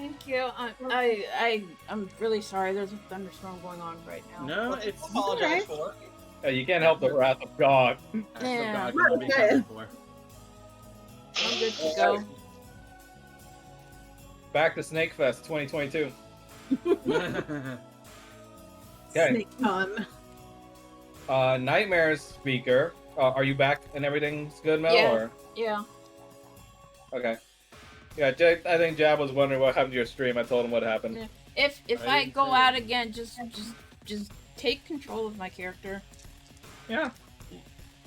Thank you. I'm really sorry. There's a thunderstorm going on right now. No, it's Apologize for. You can't help the wrath of God. Yeah. God cannot be accounted for. I'm good to go. Back to Snake Fest 2022. Snake Con. Nightmares speaker. Are you back and everything's good, Mel? Yeah. Or? Yeah. Okay. Yeah, I think Jab was wondering what happened to your stream. I told him what happened. Yeah. If I go out again, just take control of my character. Yeah.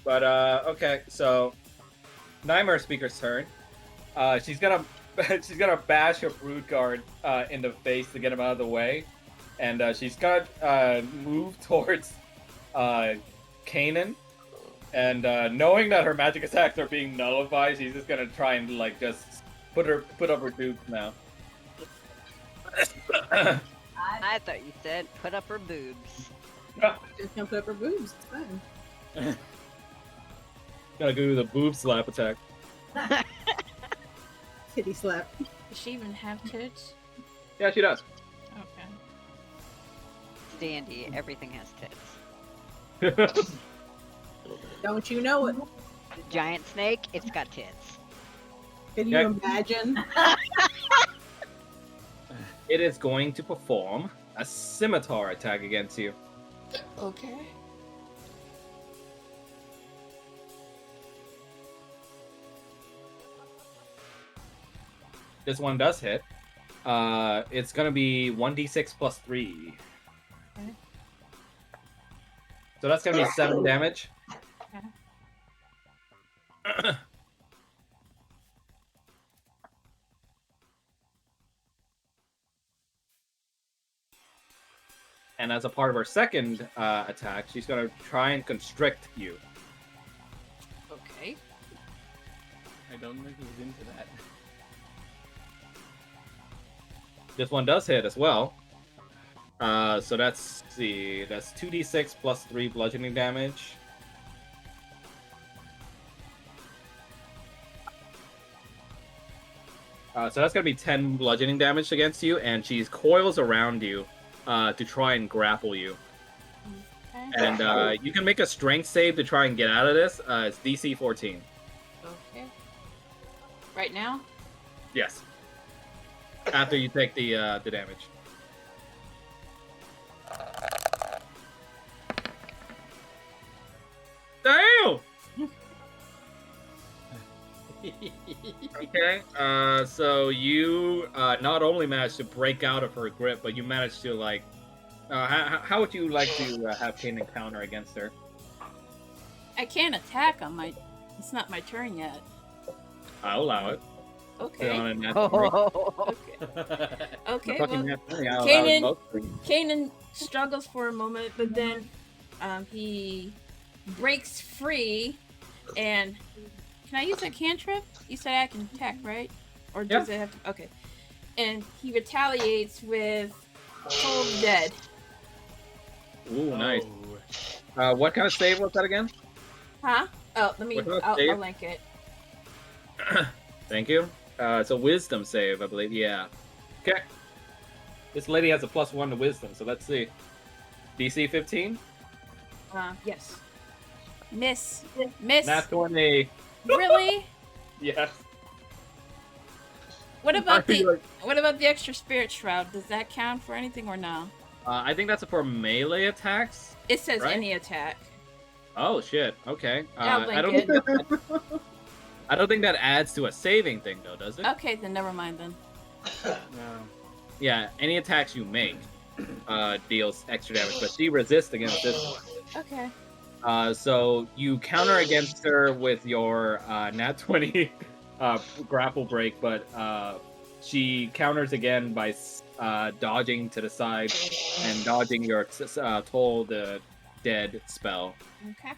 But okay, so Nightmare Speaker's turn. She's gonna bash her Brood Guard in the face to get him out of the way, and she's gonna move towards Kanan. And knowing that her magic attacks are being nullified, she's just gonna try and like just put up her dukes now. I thought you said put up her boobs. Just jump up her boobs. It's fine. Gotta do the boob slap attack. Titty slap. Does she even have tits? Yeah, she does. Okay. Dandy, everything has tits. Don't you know it? The giant snake, it's got tits. Can you imagine? It is going to perform a scimitar attack against you. Okay. This one does hit. It's gonna be 1d6 plus 3. Okay. So that's gonna be 7 damage. Okay. And as a part of her second attack, she's gonna try and constrict you. Okay. I don't think he was into that. This one does hit as well. So that's 2d6 plus 3 bludgeoning damage. So that's gonna be 10 bludgeoning damage against you, and she coils around you to try and grapple you. Okay. And you can make a strength save to try and get out of this. It's DC 14. Okay. Right now? Yes. After you take the damage. Damn! Okay, so you not only managed to break out of her grip, but you managed to, like... how would you like to have Kanan counter against her? I can't attack on my... It's not my turn yet. I'll allow it. Put it on Okay. a nat 20. Okay. Okay, Fucking well, nat 20, I'll allow it mostly. Kanan struggles for a moment, but then he breaks free, and can I use a cantrip? You said I can attack, right? Or does it have to? Okay. And he retaliates with Cold Dead. Ooh, nice. What kind of save was that again? Huh? Oh, let me. What kind of I'll save? link it. Thank you. It's a wisdom save, I believe. Yeah. Okay. This lady has a +1 to wisdom, so let's see. DC 15? Yes. Miss. Nat 20. Really? Yes. What about the extra spirit shroud? Does that count for anything or no? I think that's for melee attacks. It says right? any attack. Oh shit. Okay. I'll I don't link think I don't think that adds to a saving thing, though, does it? Okay, then never mind then. No. Yeah. Any attacks you make deals extra damage, but she resists against this one. Okay. So you counter against her with your nat 20 grapple break, but she counters again by dodging to the side and dodging your Toll the Dead spell. Okay.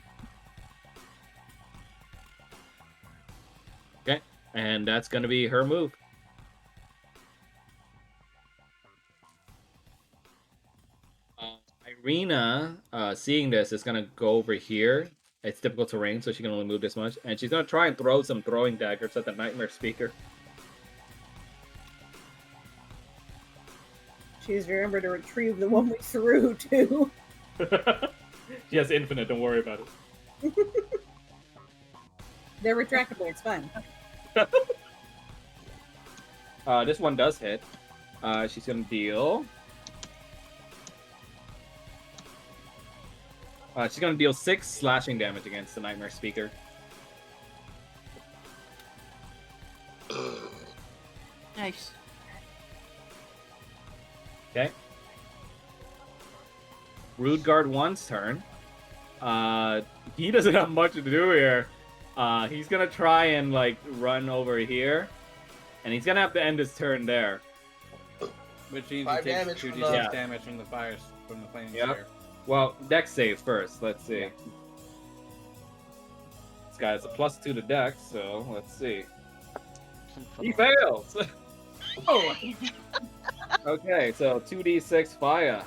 Okay, and that's going to be her move. Irina, seeing this, is going to go over here. It's difficult terrain, so she can only move this much. And she's going to try and throw some throwing daggers at the Nightmare Speaker. She has remembered to retrieve the one we threw, too. She has infinite, don't worry about it. They're retractable, it's fine. This one does hit. She's gonna deal. She's gonna deal 6 slashing damage against the Nightmare Speaker. Nice. Okay. Rude Guard 1's turn. He doesn't have much to do here. He's gonna try and like run over here, and he's gonna have to end his turn there. Which means 5 he takes damage 2d6 from the- damage from the fires from the flaming Yep. sphere. Well, Dex save first. Let's see. Yeah. This guy has a +2 to Dex, so let's see. Some He football. fails. Oh. Okay, so 2d6 fire.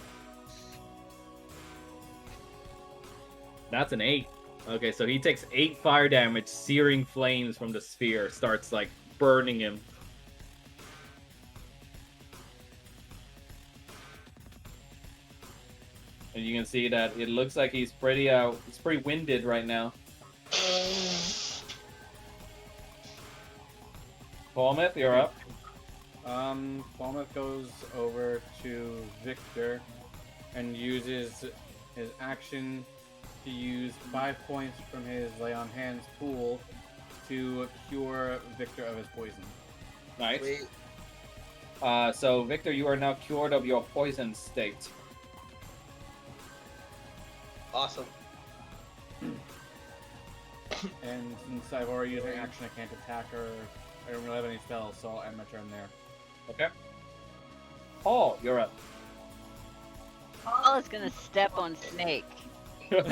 That's an 8. Okay, so he takes 8 fire damage. Searing flames from the sphere starts like burning him. And you can see that it looks like he's pretty winded right now. Palmeth, you're up. Falmouth goes over to Victor and uses his action to use 5 points from his Lay on Hands pool to cure Victor of his poison. Nice. Sweet. So Victor, you are now cured of your poison state. Awesome. And since I've already used an action, I can't attack her. I don't really have any spells, so I'll end my turn there. Okay. Paul, you're up. Paul is gonna step on Snake. Sure,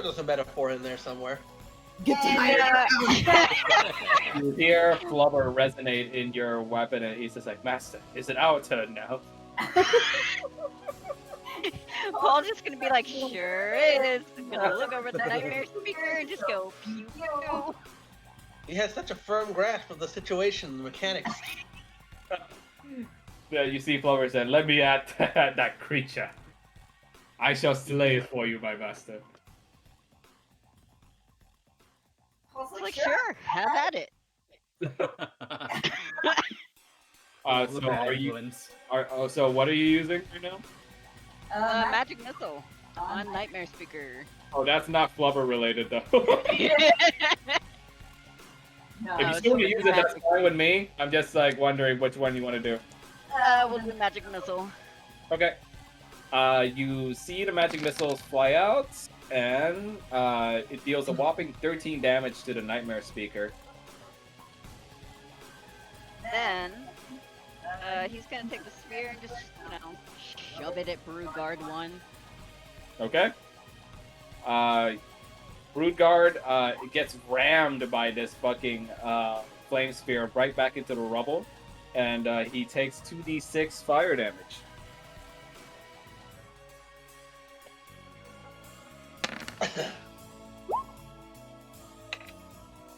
there's a metaphor in there somewhere. Get tired. You hear Flubber resonate in your weapon, and he's just like, Master, is it our turn now? Paul's just gonna be like, sure is. Gonna look over the Nightmare Speaker and just go, pew pew. He has such a firm grasp of the situation, the mechanics. Yeah, you see Flubber said, let me at that creature. I shall slay it for you, my master. Paul's like, sure, have at it. So Bad are you? influence. So what are you using right now? Magic Missile on Nightmare Speaker. Oh, that's not Flubber related though. If you it's still want to just use it, that's magic. fine with me. I'm just like wondering which one you want to do. We'll do Magic Missile. Okay. You see the magic missiles fly out, and it deals a whopping 13 damage to the Nightmare Speaker. Then, he's gonna take the spear and just, shove it at Brood Guard 1. Okay. Broodguard it gets rammed by this fucking flame spear right back into the rubble, and he takes 2d6 fire damage.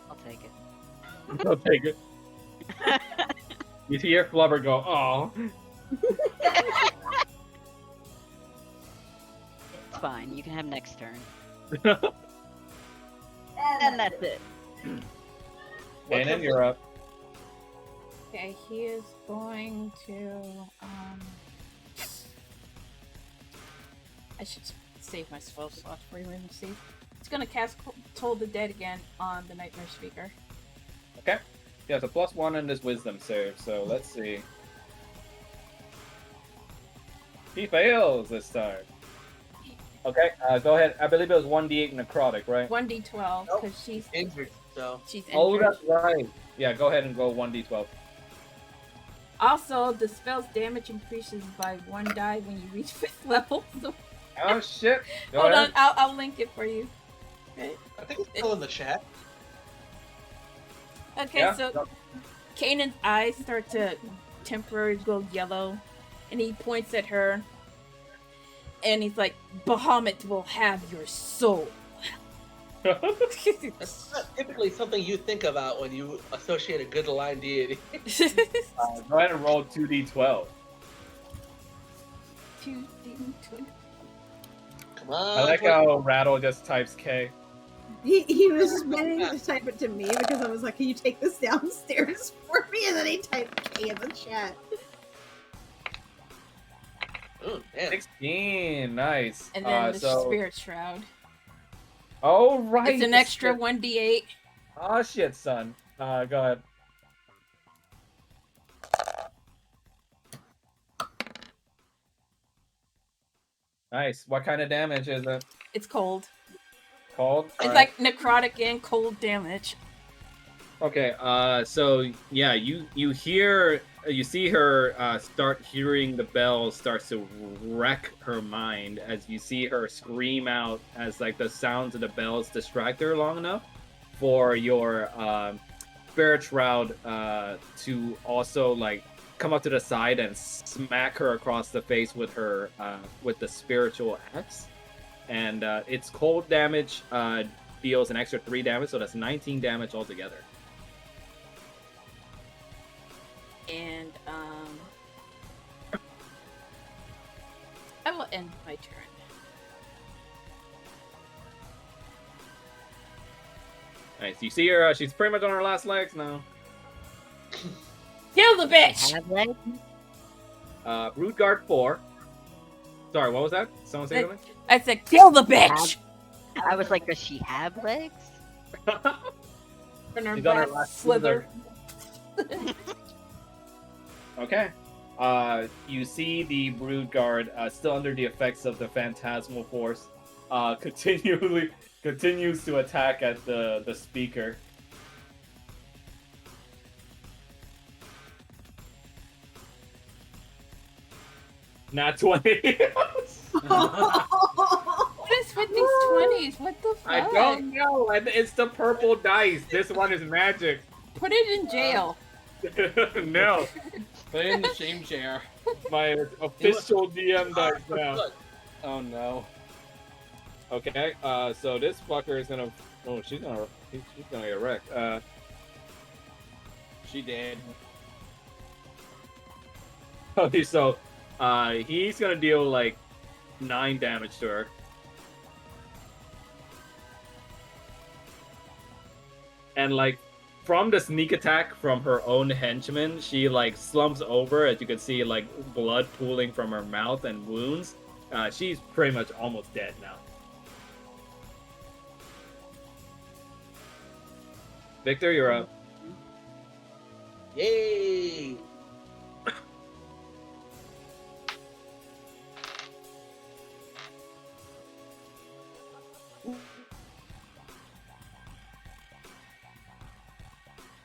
I'll take it. I'll take it. You hear Flubber go, "Oh." It's fine, you can have next turn. And that's it. Kanan, you're up. Okay, he is going to. I should save my spell slot for you. Let me see. It's gonna cast Toll the Dead again on the Nightmare Speaker. Okay. He has a +1 in his wisdom save, so let's see. He fails this time. Okay, go ahead. I believe it was 1d8 necrotic, right? 1d12 Nope. because she's Injured, so. injured. Oh, that's right. Yeah, go ahead and go 1d12. Also, the spell's damage increases by 1 die when you reach 5th level. So Oh shit! Go hold ahead. on, I'll link it for you. Okay. I think it's still in the chat. Okay, Yeah. so Kanan's eyes start to temporarily go yellow, and he points at her, and he's like, Bahamut will have your soul. That's not typically something you think about when you associate a good line deity. Go ahead and roll 2d12. 2D20. Come on. I like please. how Rattle just types K. He was just waiting to type it to me because I was like, "Can you take this downstairs for me?" And then he typed K in the chat. Ooh, man. 16, nice. And then the so, Spirit Shroud. oh right, It's an the extra spirit- 1d8. Oh shit, son. Go ahead. Nice. What kind of damage is it? It's cold. Cold? It's Alright. like necrotic and cold damage. Okay, so yeah, you see her start hearing the bells starts to wreck her mind as you see her scream out as like the sounds of the bells distract her long enough for your spirit shroud to also like come up to the side and smack her across the face with her with the spiritual axe, and its cold damage deals an extra 3 damage, so that's 19 damage altogether. And I will end my turn. Nice. You see her, she's pretty much on her last legs now. Kill the bitch! Have legs? Root Guard 4. Sorry, what was that? Someone say something? I said, kill the bitch! I was like, does she have legs? And her She's on her back last slither. Okay. You see the Brood Guard still under the effects of the Phantasmal Force continues to attack at the speaker. Not 20. What is with these 20s? What the fuck? I don't know. It's the purple dice. This one is magic. Put it in jail. No. Put it in the shame chair. My official DM dice now. Look, Oh no. Okay, so this fucker is gonna. Oh, she's gonna get wrecked. She did. Okay, so, he's gonna deal like 9 damage to her. And like, from the sneak attack from her own henchman, she like slumps over, as you can see, like blood pooling from her mouth and wounds. She's pretty much almost dead now. Victor, you're up. yay!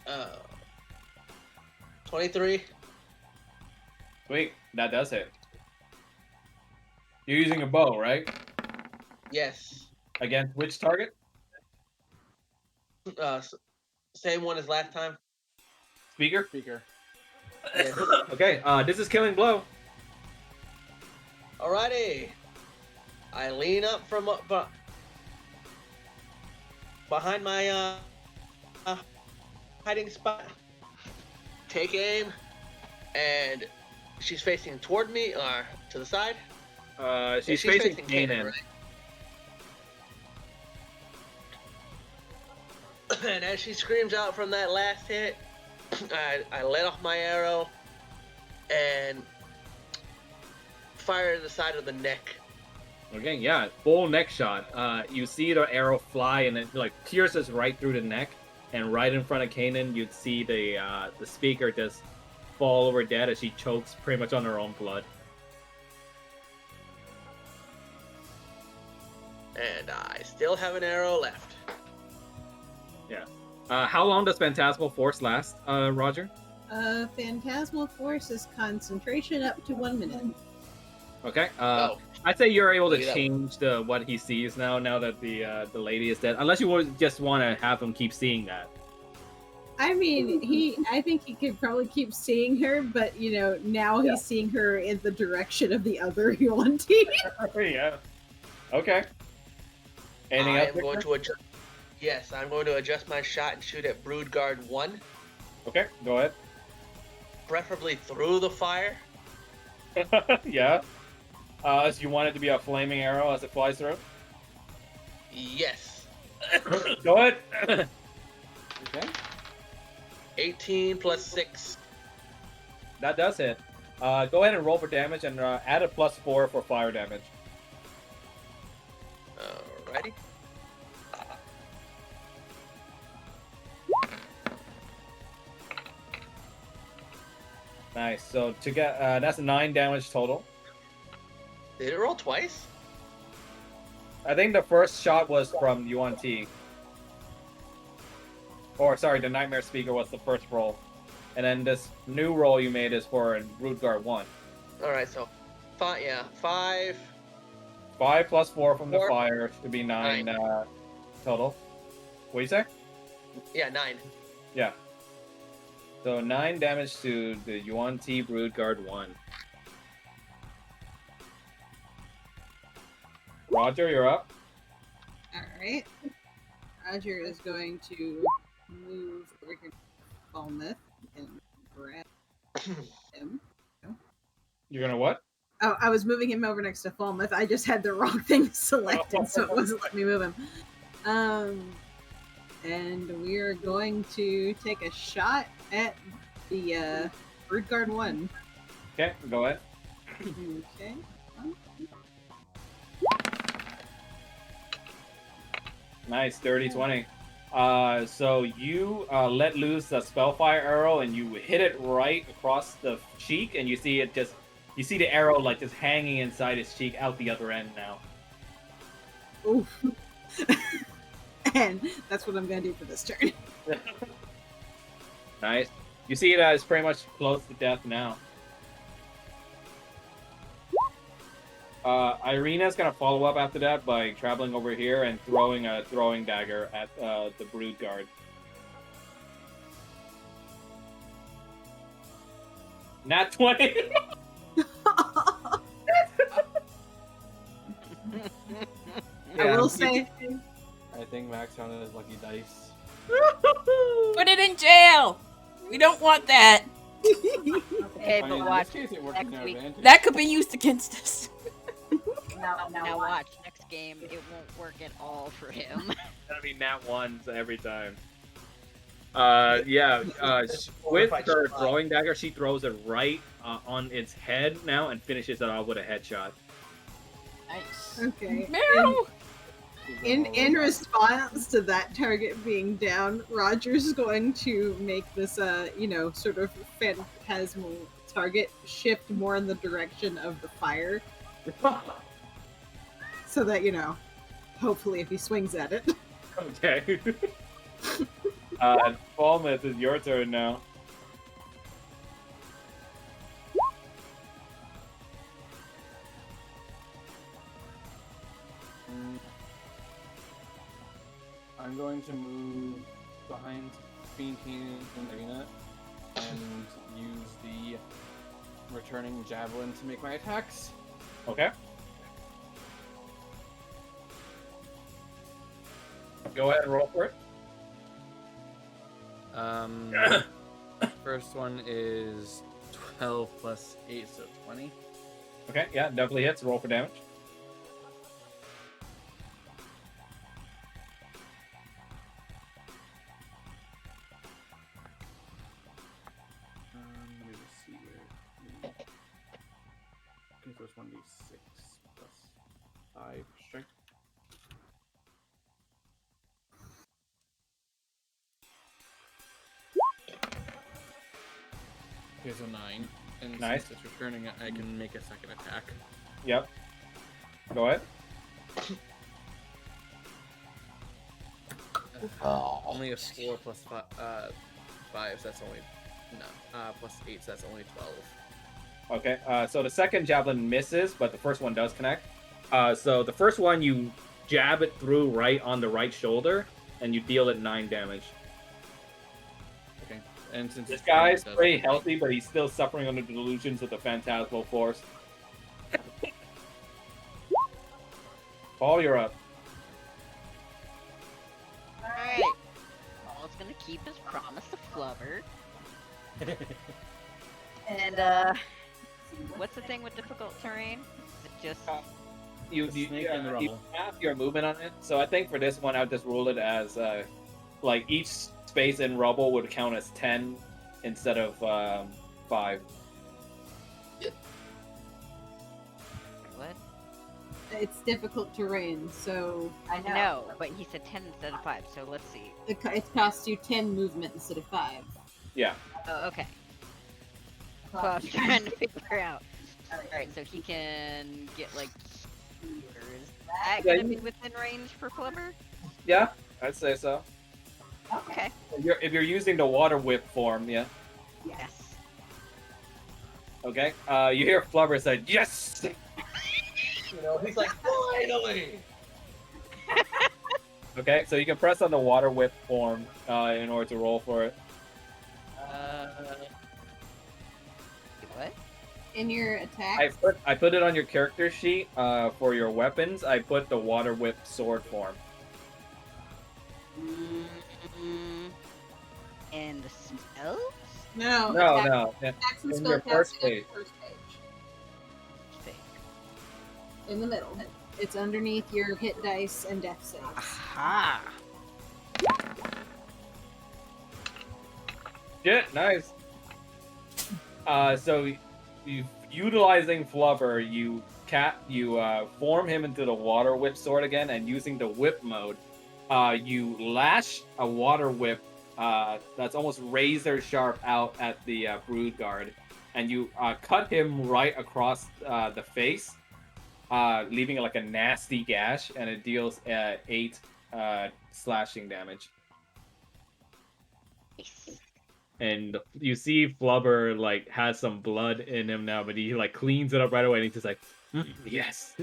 Uh, 23. Wait, that does hit. You're using a bow, right? Yes. Against which target? Same one as last time. Speaker? Speaker. Yes. Okay, this is killing blow. Alrighty. I lean up from behind my hiding spot. Take aim, and she's facing toward me or to the side. She's Yeah, facing Kanan, Kanan. right? And as she screams out from that last hit, I let off my arrow and fire to the side of the neck. Okay, yeah, full neck shot. You see the arrow fly and it like pierces right through the neck, and right in front of Kanan, you'd see the speaker just fall over dead as she chokes pretty much on her own blood. And I still have an arrow left. How long does Phantasmal Force last, Roger? Phantasmal Force is concentration up to 1 minute. Okay. Oh, I'd say you're able to Look it up. change what he sees now that the lady is dead, unless you just want to have him keep seeing that. I mean, I think he could probably keep seeing her, but you know, now he's seeing her in the direction of the other Yuan team. Yeah. Okay. Anything I else? am going Victor? to adjust. Yes, I'm going to adjust my shot and shoot at Brood Guard 1, Okay, go ahead. preferably through the fire. Yeah. So you want it to be a flaming arrow as it flies through? Yes. Go ahead. Okay. 18 plus 6. That does hit. Go ahead and roll for damage and add a +4 for fire damage. Alrighty. Nice. So to get that's 9 damage total. Did it roll twice? I think the first shot was from UNT. Or sorry, the Nightmare Speaker was the first roll. And then this new roll you made is for Root Guard 1. Alright, so 5, yeah, 5. 5 plus 4 from the 4. fire should be 9 total. What do you say? Yeah, 9. Yeah. So 9 damage to the UNT Brood Guard 1. Roger, you're up. Alright. Roger is going to move over here to Falmouth and grab him. You're gonna what? Oh, I was moving him over next to Falmouth. I just had the wrong thing selected, so it wasn't letting me move him. And we are going to take a shot at the Brood Guard 1. Okay, go ahead. Okay. Nice, 30-20. So you let loose a Spellfire arrow and you hit it right across the cheek, and you see the arrow like just hanging inside his cheek out the other end now. Oof. And that's what I'm going to do for this turn. Nice. You see it as pretty much close to death now. Irina's gonna follow up after that by traveling over here and throwing a throwing dagger at the Brood Guard. Nat 20! I will say, I think Max found his lucky dice. Put it in jail. We don't want that. Okay, I but mean, in watch. this case, it worked in next our week. advantage. That could be used against us. Now watch. Next game, it won't work at all for him. That'll be Nat 1s every time. With her throwing dagger, she throws it right on its head now and finishes it off with a headshot. Nice. okay. Meow. In response to that target being down, Roger's going to make this sort of phantasmal target shift more in the direction of the fire. So that, hopefully if he swings at it. Okay. Falmouth, it's your turn now. I'm going to move behind Fiend King and Arena and use the returning javelin to make my attacks. Okay. Go ahead and roll for it. First one is 12 plus 8, so 20. Okay, yeah, definitely hits. Roll for damage. Let me just see where. Okay, so it's 1d6 plus 5 strength. Okay, so 9. And Nice. since it's returning, I can make a second attack. Yep. Go ahead. Only a 4 plus 5, so that's only. No. Plus 8, so that's only 12. Okay, so the second javelin misses, but the first one does connect. So the first one, you jab it through right on the right shoulder, and you deal it 9 damage. Okay. And since This it's guy's does- pretty healthy, but he's still suffering under the delusions of the phantasmal force. Paul, you're up. Alright. Paul's gonna keep his promise to Flubber. And, what's the thing with difficult terrain? Is it just... You Snake in the you rubble. have your movement on it. So I think for this one, I would just rule it as like each space in rubble would count as 10 instead of 5. What? It's difficult terrain, so I know, but he said 10 instead of 5, so let's see. it costs you 10 movement instead of 5. Yeah. Oh, okay. So I was trying to figure out. Alright, so he can get, like... Is that Yeah, gonna be within range for Flubber? Yeah, I'd say so. Okay. If you're using the water whip form, yeah. Yes. Okay. You hear Flubber say, yes! You know, he's like, finally! Okay, so you can press on the water whip form in order to roll for it. What? In your attack, I put it on your character sheet for your weapons. I put the water whip sword form. And the spells? no, No, attack, no. attacks and in spell your first casting on page. the first page. In the middle. It's underneath your hit dice and death saves. Aha! Yeah, nice. So you utilizing Flubber, you form him into the water whip sword again, and using the whip mode, you lash a water whip that's almost razor sharp out at the brood guard, and you cut him right across the face, leaving like a nasty gash, and it deals 8 slashing damage. And you see Flubber like has some blood in him now, but he like cleans it up right away, and he's just like, yes.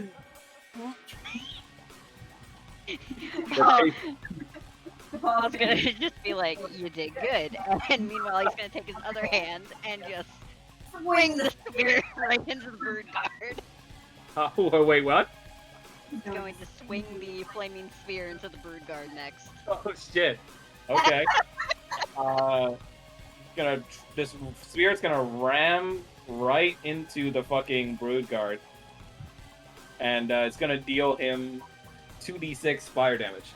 Paul, Paul's gonna just be like, you did good. And meanwhile, he's gonna take his other hand and just swing the spear right into the bird guard. Wait, what? He's going to swing the flaming spear into the brood guard next. Oh shit. Okay. This spear's gonna ram right into the fucking brood guard, and it's gonna deal him 2d6 fire damage.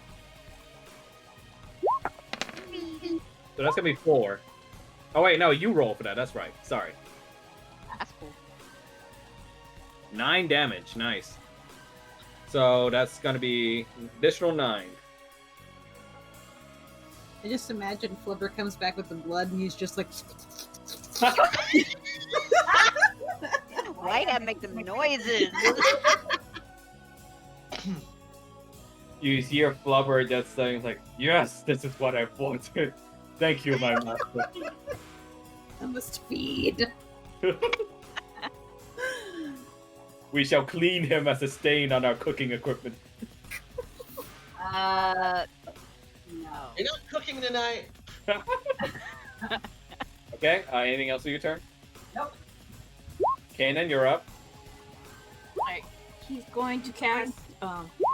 So that's gonna be 4. Oh wait, no, you roll for that. That's right. Sorry. That's cool. 9 damage. Nice. So that's gonna be additional 9. I just imagine Flubber comes back with the blood and he's just like. Why'd I make them noises? You hear Flubber just saying like, "Yes, this is what I wanted. Thank you, my master." I must feed. We shall clean him as a stain on our cooking equipment. No. You're not cooking tonight. Okay, anything else for your turn? Nope. Kanan, you're up. Alright, he's going to cast,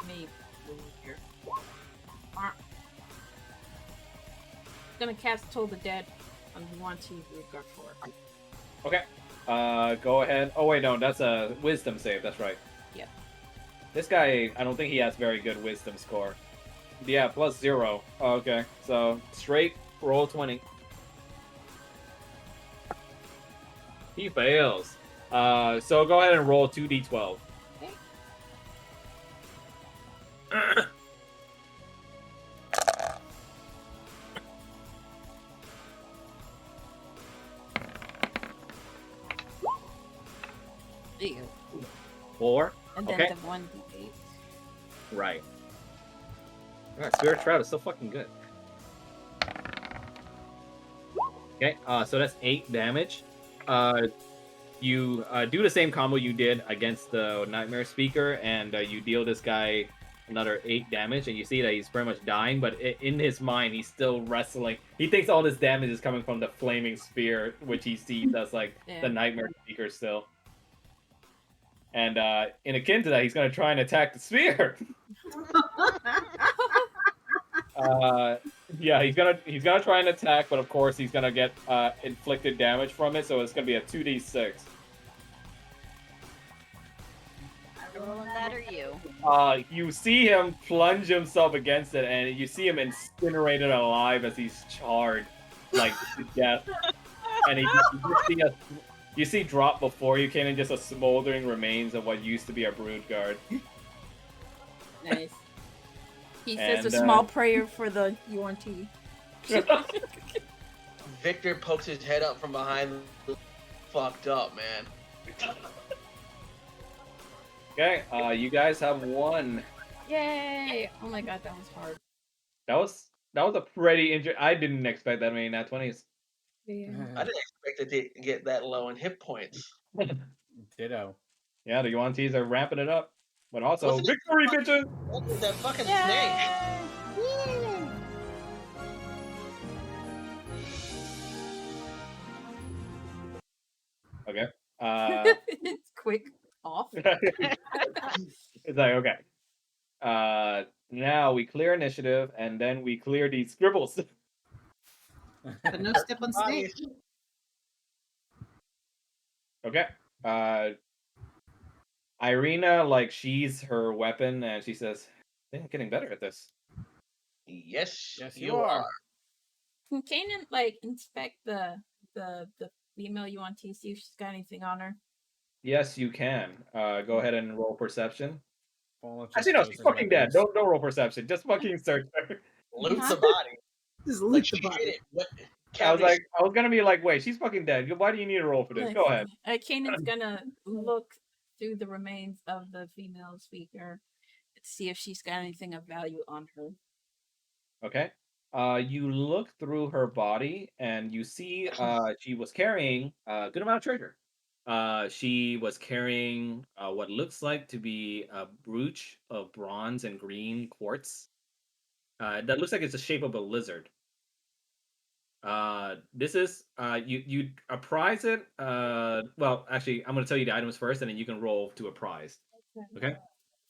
me move here. Gonna cast Toll the Dead on the one to regard for. Okay. Go ahead. Oh wait, no, that's a wisdom save. That's right. Yep. This guy, I don't think he has very good wisdom score. Yeah, +0. Oh, okay, so straight roll 20. He fails. So go ahead and roll 2d12. Okay. There you go. 4. And then Okay. the 1d8. Right. Alright, Spirit Shroud is so fucking good. Okay, so that's 8 damage. You do the same combo you did against the Nightmare Speaker, and you deal this guy another 8 damage, and you see that he's pretty much dying, but in his mind, he's still wrestling. He thinks all this damage is coming from the flaming spear, which he sees as, like, the Nightmare Speaker still. And in akin to that, he's going to try and attack the spear. Yeah, he's gonna try and attack, but of course he's gonna get inflicted damage from it, so it's gonna be a 2d6. Rolling that or you? You see him plunge himself against it, and you see him incinerated alive as he's charred, like to death. And you see drop before you, Kanan, just a smoldering remains of what used to be a brood guard. Nice. He says And, a small prayer for the UNT. Victor pokes his head up from behind. Fucked up, man. Okay, you guys have won. Yay! Oh my god, that was hard. That was a pretty I didn't expect that many nat 20s. Yeah. I didn't expect it to get that low in hit points. Ditto. Yeah, the UNTs are ramping it up. But also, What's the- victory, bitches! What was that fucking snake? Yay! Okay. It's quick off. It's like, okay. Now we clear initiative, and then we clear these scribbles. But no step on snake. Okay. Irina, like, she's her weapon, and she says, I think I'm getting better at this. Yes, Yes, you are. Can Kanan like inspect the female UNT, see if she's got anything on her? Yes, you can. Go ahead and roll perception. Well, Actually, no, she's fucking dead. Don't roll perception. Just fucking search her. Loot Huh? the body. Just Like, loot the shit body. it. What? I was gonna be like, wait, she's fucking dead. Why do you need to roll for this? Like, Go ahead. Kanan's gonna look through the remains of the female speaker to see if she's got anything of value on her. Okay. You look through her body and you see she was carrying a good amount of treasure. She was carrying what looks like to be a brooch of bronze and green quartz. That looks like it's the shape of a lizard. This is you apprise it. Well, actually, I'm gonna tell you the items first, and then you can roll to apprise. Okay.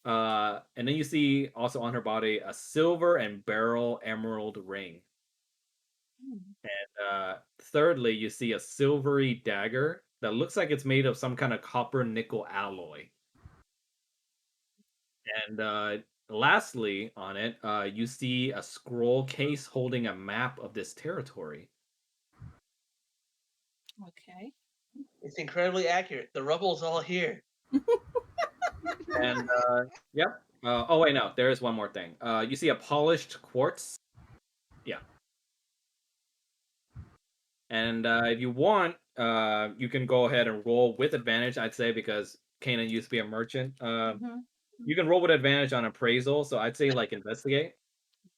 And then you see also on her body a silver and beryl emerald ring. And thirdly, you see a silvery dagger that looks like it's made of some kind of copper nickel alloy. And lastly, on it, you see a scroll case holding a map of this territory. Okay. It's incredibly accurate. The rubble's all here. And yeah. Oh wait, no, there is one more thing. You see a polished quartz. Yeah. And if you want, you can go ahead and roll with advantage, I'd say, because Kanan used to be a merchant. You can roll with advantage on appraisal, so I'd say like investigate.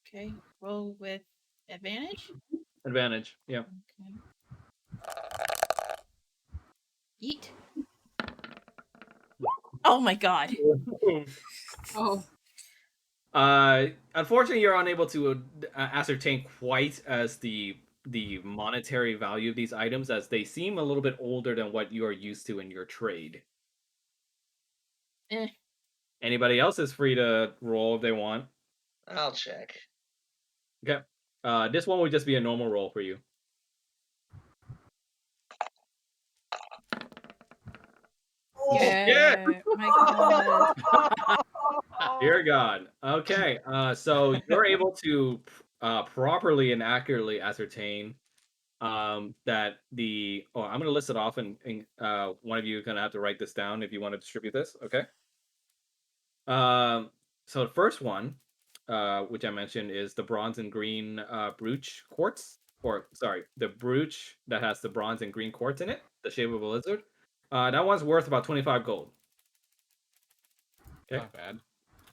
Okay. Roll with advantage. Advantage, yeah. Okay. Eat. Oh my god. Oh, Unfortunately, you're unable to ascertain quite as the monetary value of these items, as they seem a little bit older than what you are used to in your trade. Eh. Anybody else is free to roll if they want. I'll check. Okay. This one would just be a normal roll for you. Yeah. My god. Dear God. Okay. So you're able to properly and accurately ascertain that the. Oh, I'm going to list it off, and one of you is going to have to write this down if you want to distribute this. Okay. So the first one, which I mentioned, is the bronze and green brooch quartz. Or sorry, the brooch that has the bronze and green quartz in it, the shape of a lizard. That one's worth about 25 gold. Okay. Not bad.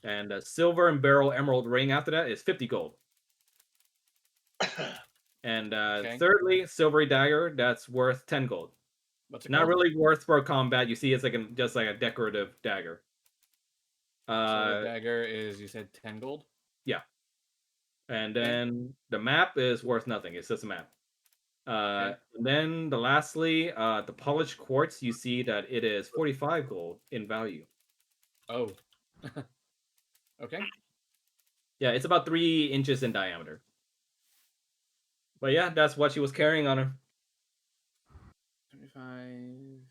And a silver and beryl emerald ring after that is 50 gold. And thirdly, silvery dagger, that's worth 10 gold. What's it Not called? really worth for combat. You see, it's like just like a decorative dagger. So the dagger is, you said 10 gold? Yeah. And then the map is worth nothing. It's just a map. And then lastly, the polished quartz, you see that it is 45 gold in value. Oh. Okay. Yeah, it's about 3 inches in diameter. But yeah, that's what she was carrying on her. 25.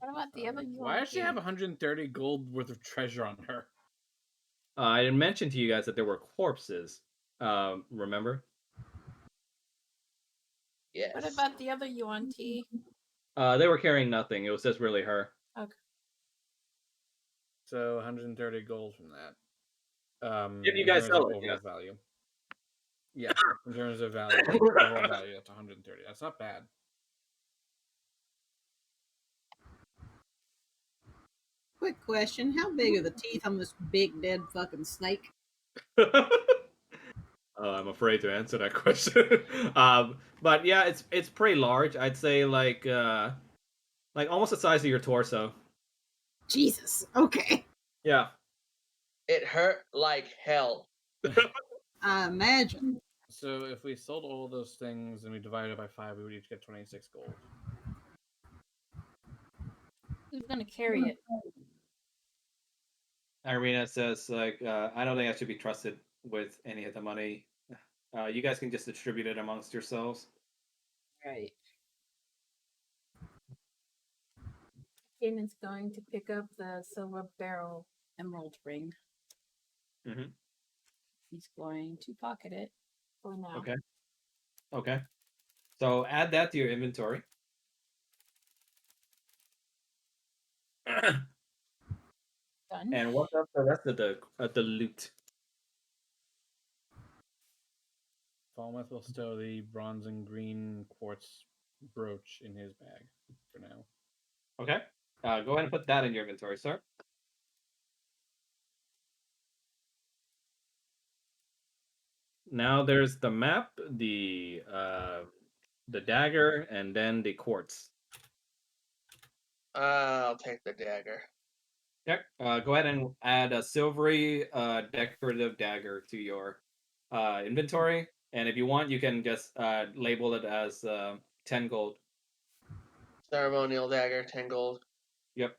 What about the other Why does she have UNT? 130 gold worth of treasure on her? I didn't mention to you guys that there were corpses. Remember? Yes. What about the other UNT? They were carrying nothing. It was just really her. Okay. So 130 gold from that. If you In guys terms sell of it, overall yeah. value. Yeah, in terms of value, overall value, that's 130. That's not bad. Quick question: how big are the teeth on this big dead fucking snake? I'm afraid to answer that question. But yeah, it's pretty large. I'd say like almost the size of your torso. Jesus. Okay. Yeah. It hurt like hell. I imagine. So if we sold all those things and we divided it by 5, we would each get 26 gold. Who's gonna carry it? Irina says like I don't think I should be trusted with any of the money. You guys can just distribute it amongst yourselves. Right. Kanan's going to pick up the silver barrel emerald ring. Mm-hmm. He's going to pocket it for now. Okay. Okay. So add that to your inventory. Done. And what's up the rest of the loot? Falmouth will stow the bronze and green quartz brooch in his bag for now. Okay. Go ahead and put that in your inventory, sir. Now there's the map, the dagger, and then the quartz. I'll take the dagger. Okay. Go ahead and add a silvery decorative dagger to your inventory, and if you want, you can just label it as 10 gold. Ceremonial dagger, 10 gold. Yep.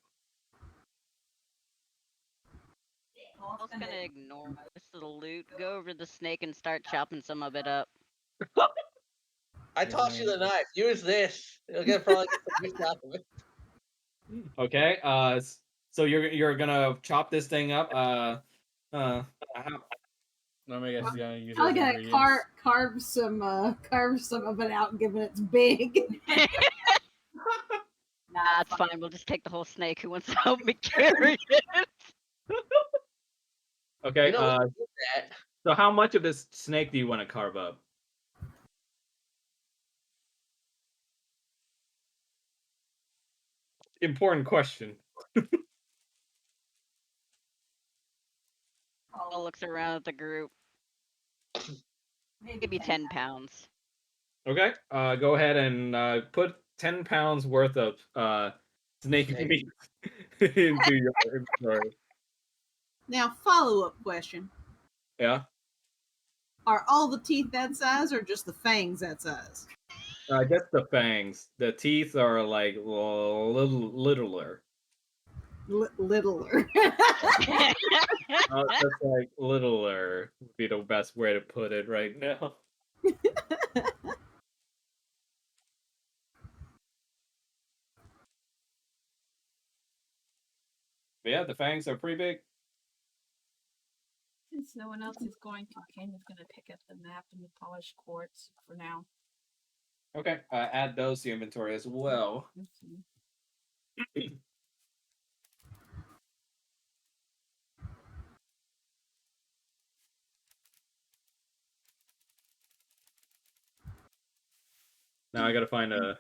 I was gonna ignore this little loot, go over to the snake and start chopping some of it up. I tossed you the knife. Use this. You'll probably get some use out of it. Okay. So you're gonna chop this thing up. No, I guess he's gonna use I'm those gonna ingredients. carve some of it out, given it's big. Nah, it's fine. We'll just take the whole snake. Who wants to help me carry it? Okay. You know, we can do that. So how much of this snake do you want to carve up? Important question. Paul looks around at the group. Maybe 10 pounds. Okay. Go ahead and put 10 pounds worth of snake Snake. meat into your inventory. Now, follow-up question: Yeah. are all the teeth that size, or just the fangs that size? Just the fangs. The teeth are like littler. Littler. Just like littler would be the best way to put it right now. But yeah, the fangs are pretty big. Since no one else is going to, Kanan's gonna pick up the map and the polished quartz for now. Okay. Add those to your inventory as well. Now I gotta find an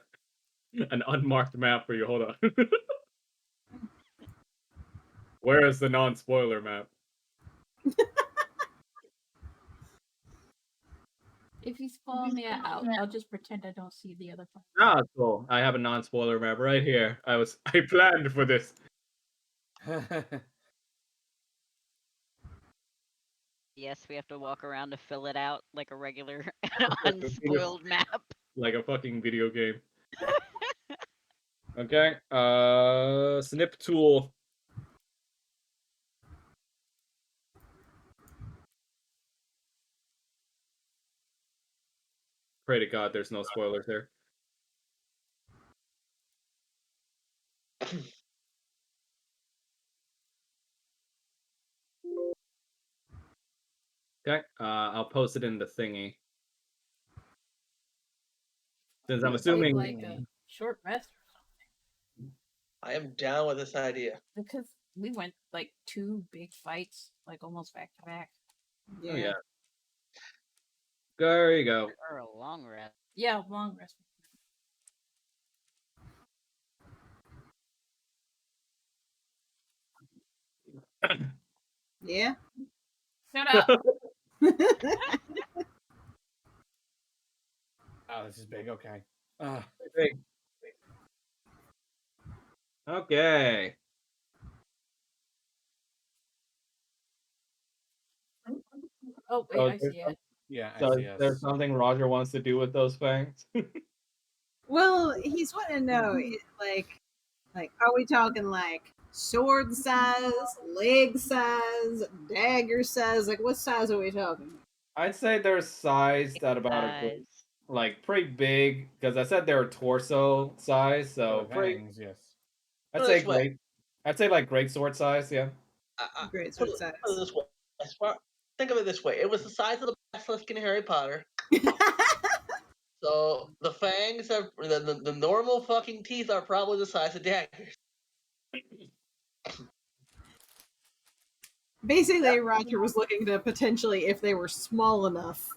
unmarked map for you. Hold on. Where is the non-spoiler map? If he's following me out, I'll just pretend I don't see the other part. Ah, cool. I have a non-spoiler map right here. I planned for this. Yes, we have to walk around to fill it out like a regular unspoiled map. Like a fucking video game. Okay. Snip tool. pray to God there's no spoilers there. Okay, I'll post it in the thingy. Since I'm Let's take assuming like a short rest or something. I am down with this idea. Because we went like 2 big fights, like almost back to back. Oh yeah. There you go. Or a long rest. Yeah, long rest. Yeah. Shut up. Oh, this is big. Okay. Big. Okay. Oh wait, So I see it. Yeah, I So see is there us. something Roger wants to do with those fangs? Well, he's wanting to know, like, are we talking like sword size, leg size, dagger size? Like, what size are we talking? I'd say they're sized at about a good, Size. like pretty big, because I said they were torso size, For so the pretty. fangs, yes. I'd Put it say this way. great. I'd say like great sword size, yeah. Great Put sword it, size. put it this way. Think of it this way. It was the size of the basilisk in Harry Potter. So the fangs are the normal fucking teeth are probably the size of daggers. Basically, Roger was looking to potentially, if they were small enough,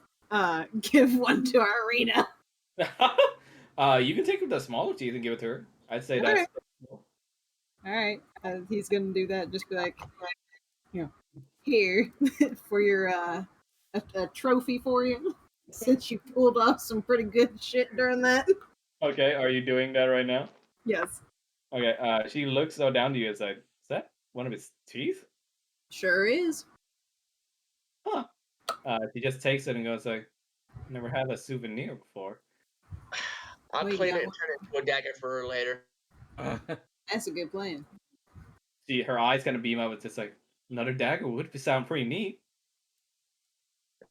give one to our arena. You can take the smaller teeth and give it to her. I'd say Okay. that's. All right, he's gonna do that. Just be like, here for your a trophy for you, since you pulled off some pretty good shit during that. Okay, are you doing that right now? Yes, Okay, she looks so down to you. It's like, is that one of his teeth? sure is. Huh. She just takes it and goes like, never had a souvenir before. I'll Well, you clean got it and one. turn it into a dagger for her later. That's a good plan. See, her eyes kind of beam up. It's just like, another dagger would sound pretty neat.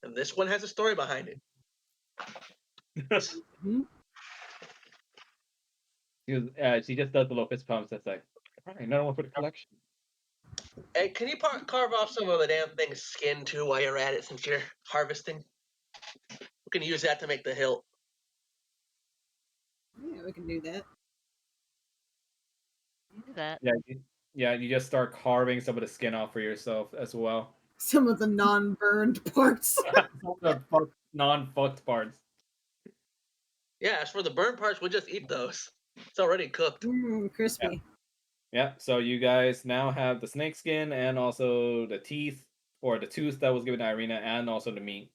And this one has a story behind it. Hmm? She just does the little fist pumps. That's like, all right, another one for the collection. Hey, can you carve off some of the damn thing's skin too while you're at it since you're harvesting? We can use that to make the hilt. Yeah, we can do that. Do that. Yeah, you just start carving some of the skin off for yourself as well. Some of the non-burned parts. The non-fucked parts. Yeah, as for the burnt parts, we'll just eat those. It's already cooked. Crispy. Yeah, so you guys now have the snake skin and also the teeth, or the tooth that was given to Irina, and also the meat.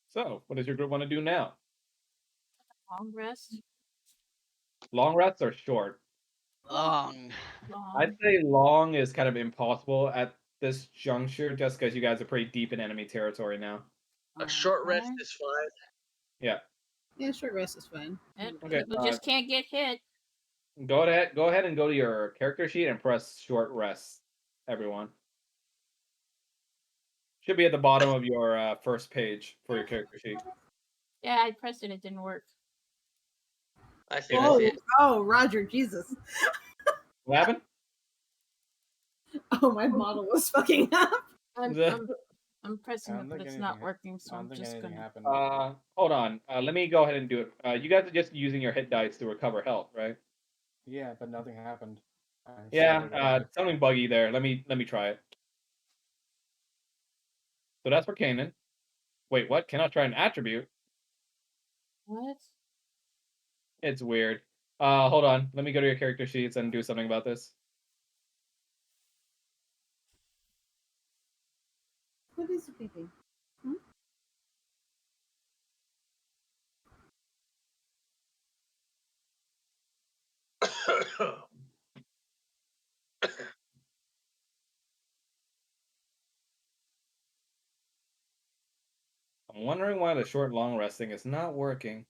So, what does your group want to do now? Long rest. Long rests or short? Long. I'd say long is kind of impossible at this juncture, just because you guys are pretty deep in enemy territory now. A short rest Okay. is fine. Yeah. Yeah, short rest is fine. And Okay, people just can't get hit. Go ahead and go to your character sheet and press short rest, everyone. Should be at the bottom of your first page for your character sheet. Yeah, I pressed it. It didn't work. I see it. Oh, Roger, Jesus. What happened? Oh, my model was fucking up. I'm pressing it, but it's not working. So I'm just gonna. happened. Hold on. Let me go ahead and do it. You guys are just using your hit dice to recover health, right? Yeah, but nothing happened. Yeah. Something buggy there. Let me try it. So that's for Kanan. Wait, what? Cannot try an attribute. What? It's weird. Hold on. Let me go to your character sheets and do something about this. What is it, baby? I'm wondering why the short long resting is not working.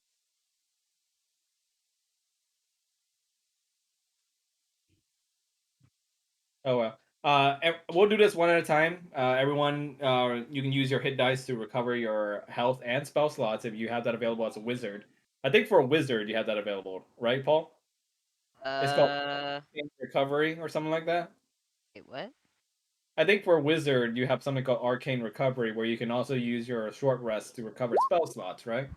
Oh well. We'll do this one at a time. Everyone, you can use your hit dice to recover your health and spell slots if you have that available as a wizard. I think for a wizard, you have that available, right, Paul? It's called recovery or something like that. Wait, what? I think for a wizard, you have something called arcane recovery, where you can also use your short rest to recover spell slots, right?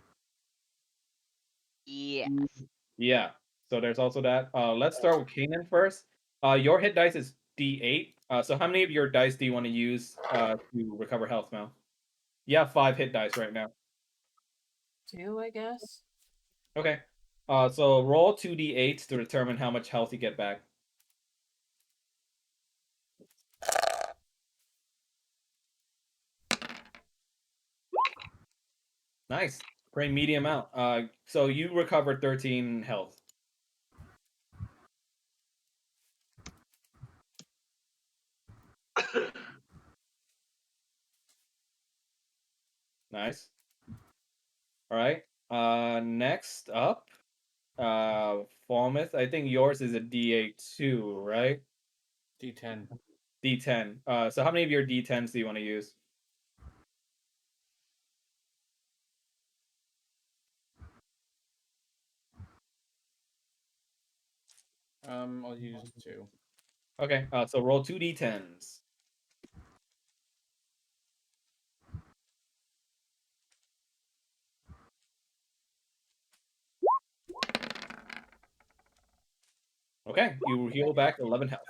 Yes. Yeah. So there's also that. Let's start with Kanan first. Your hit dice is D8. So how many of your dice do you want to use to recover health now? You have 5 hit dice right now. 2, I guess. Okay. So roll 2d8s to determine how much health you get back. Nice. Pretty medium out. So you recovered 13 health. Nice. All right. Next up, Falmouth. I think yours is a D8 too, right? D10. D10. So how many of your D10s do you want to use? I'll use 2. Okay. So roll 2d10s. Okay. You heal back 11 health.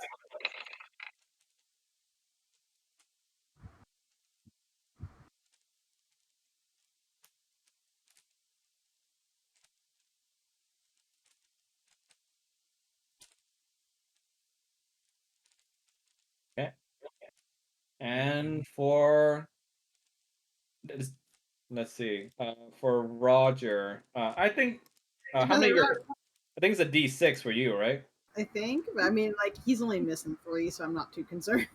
Okay. And for let's see. For Roger, I think how many of your I think it's a D6 for you, right? I think. I mean, like he's only missing 3, so I'm not too concerned.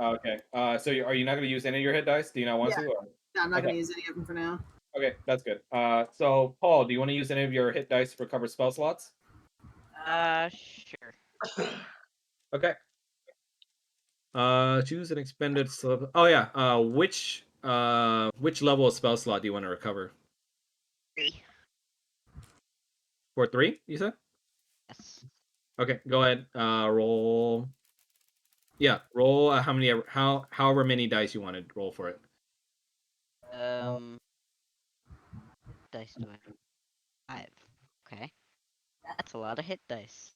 Okay. So are you not going to use any of your hit dice? Do you not want Yeah. to? Or? No, I'm not Okay. gonna use any of them for now. Okay, that's good. So Paul, do you want to use any of your hit dice to recover spell slots? Sure. Okay. Choose an expended slot. Oh yeah. Which level of spell slot do you want to recover? 3. For 3, you said? Yes. Okay, go ahead. Roll. Yeah, roll however many dice you want to roll for it. Dice do I have? 5. Okay. That's a lot of hit dice.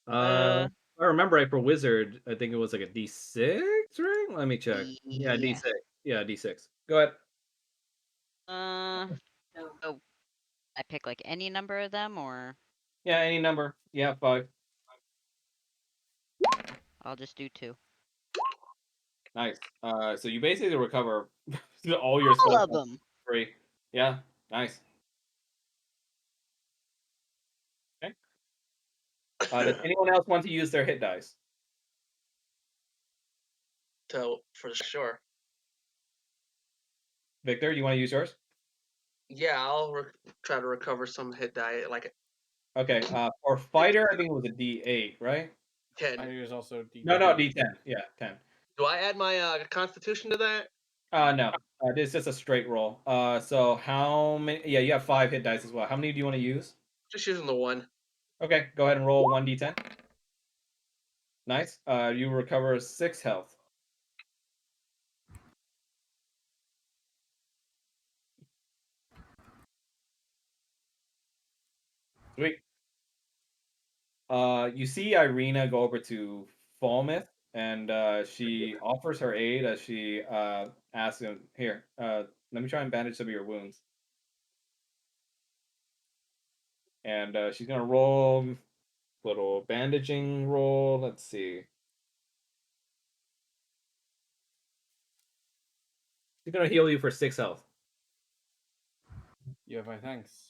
If I remember right, for wizard, I think it was like a D6, right? Let me check. Yeah, Yeah. D6. Yeah, D6. Go ahead. So I pick like any number of them, or Yeah, any number. Yeah, 5. I'll just do 2. Nice. So you basically recover all your All spell of slots them. for free. Yeah, nice. Okay. Does anyone else want to use their hit dice? So for sure. Victor, you want to use yours? Yeah, I'll try to recover some hit die like Okay. For fighter, I think it was a D8, right? 10. I use also No, D10. no, D10. Yeah, 10. Do I add my constitution to that? No. This is just a straight roll. So how many? Yeah, you have 5 hit dice as well. How many do you want to use? Just using the 1. Okay, go ahead and roll 1d10. Nice. You recover 6 health. Sweet. You see Irina go over to Falmouth, and she offers her aid as she asks him, "Here, let me try and bandage some of your wounds." And she's gonna roll little bandaging roll. Let's see. She's gonna heal you for 6 health. You have my thanks.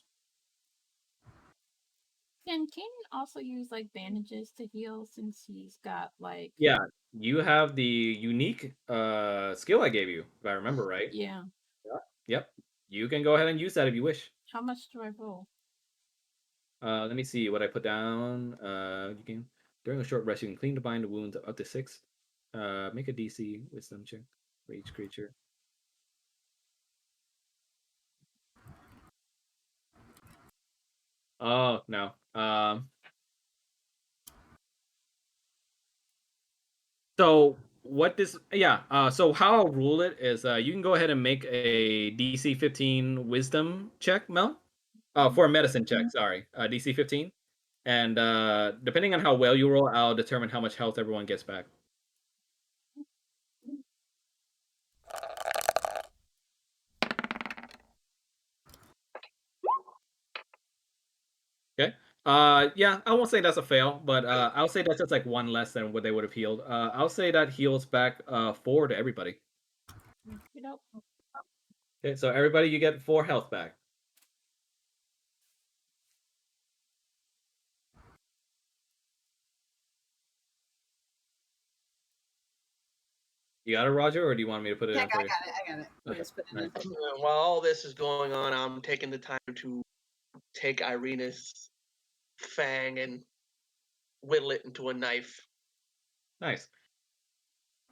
Can Kanan also use like bandages to heal since he's got like Yeah, you have the unique skill I gave you, if I remember right. yeah. Yeah. Yep. You can go ahead and use that if you wish. How much do I roll? Let me see what I put down. You can During a short rest, you can clean to bind wounds up to 6. Make a DC Wisdom check for each creature. Oh no. So what this? Yeah. So how I'll rule it is, you can go ahead and make a DC 15 Wisdom check, Mel. For a medicine check. Sorry, DC 15. And depending on how well you roll, I'll determine how much health everyone gets back. Okay. Yeah, I won't say that's a fail, but I'll say that's just like one less than what they would have healed. I'll say that heals back 4 to everybody. You know, Okay, so everybody, you get 4 health back. You got it, Roger, or do you want me to put it Yeah, in for you? I got it. Okay, Just put it nice. in. While all this is going on, I'm taking the time to take Irina's fang and whittle it into a knife. Nice.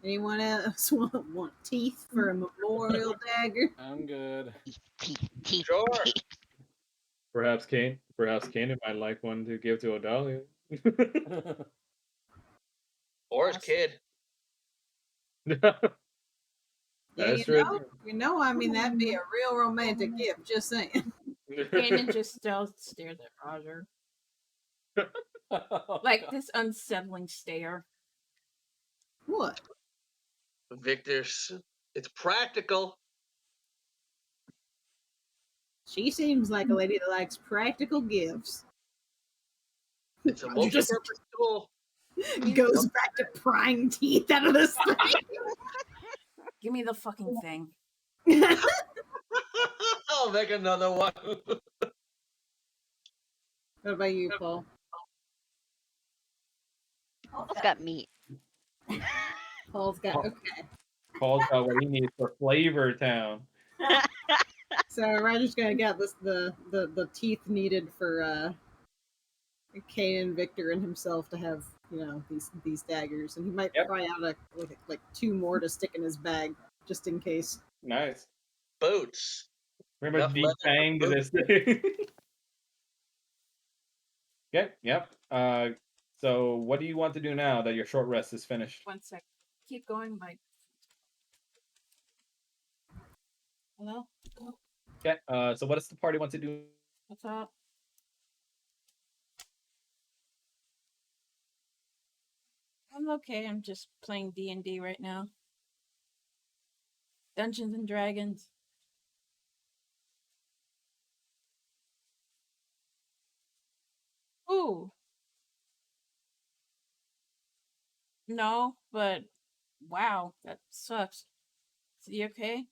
Anyone else want teeth for a memorial dagger? I'm good. Teeth. Sure. Perhaps Kane might like one to give to Odalia. Or his kid. Yeah, That's true. you know, I mean, that'd be a real romantic gift, just saying. Kanan just still stares at Roger. Like this unsettling stare. What? Victor's. It's practical. She seems like a lady that likes practical gifts. It's a Roger just multi-purpose tool. goes back to prying teeth out of this thing. Give me the fucking thing. I'll make another one. What about you, Paul? Paul's got meat. Paul's got okay. Paul's got what he needs for Flavor Town. So Roger's gonna get the teeth needed for Kanan, Victor, and himself to have, you know, these daggers, and he might pry out like 2 more to stick in his bag just in case. Nice. Boots. Remember Enough deep leather for bang to this thing. Okay, yep. So what do you want to do now that your short rest is finished? 1 sec. Keep going, Mike. Hello? Okay, so what does the party want to do? What's up? I'm okay. I'm just playing D&D right now. Dungeons and Dragons. Ooh. No, but wow, that sucks. Is he okay?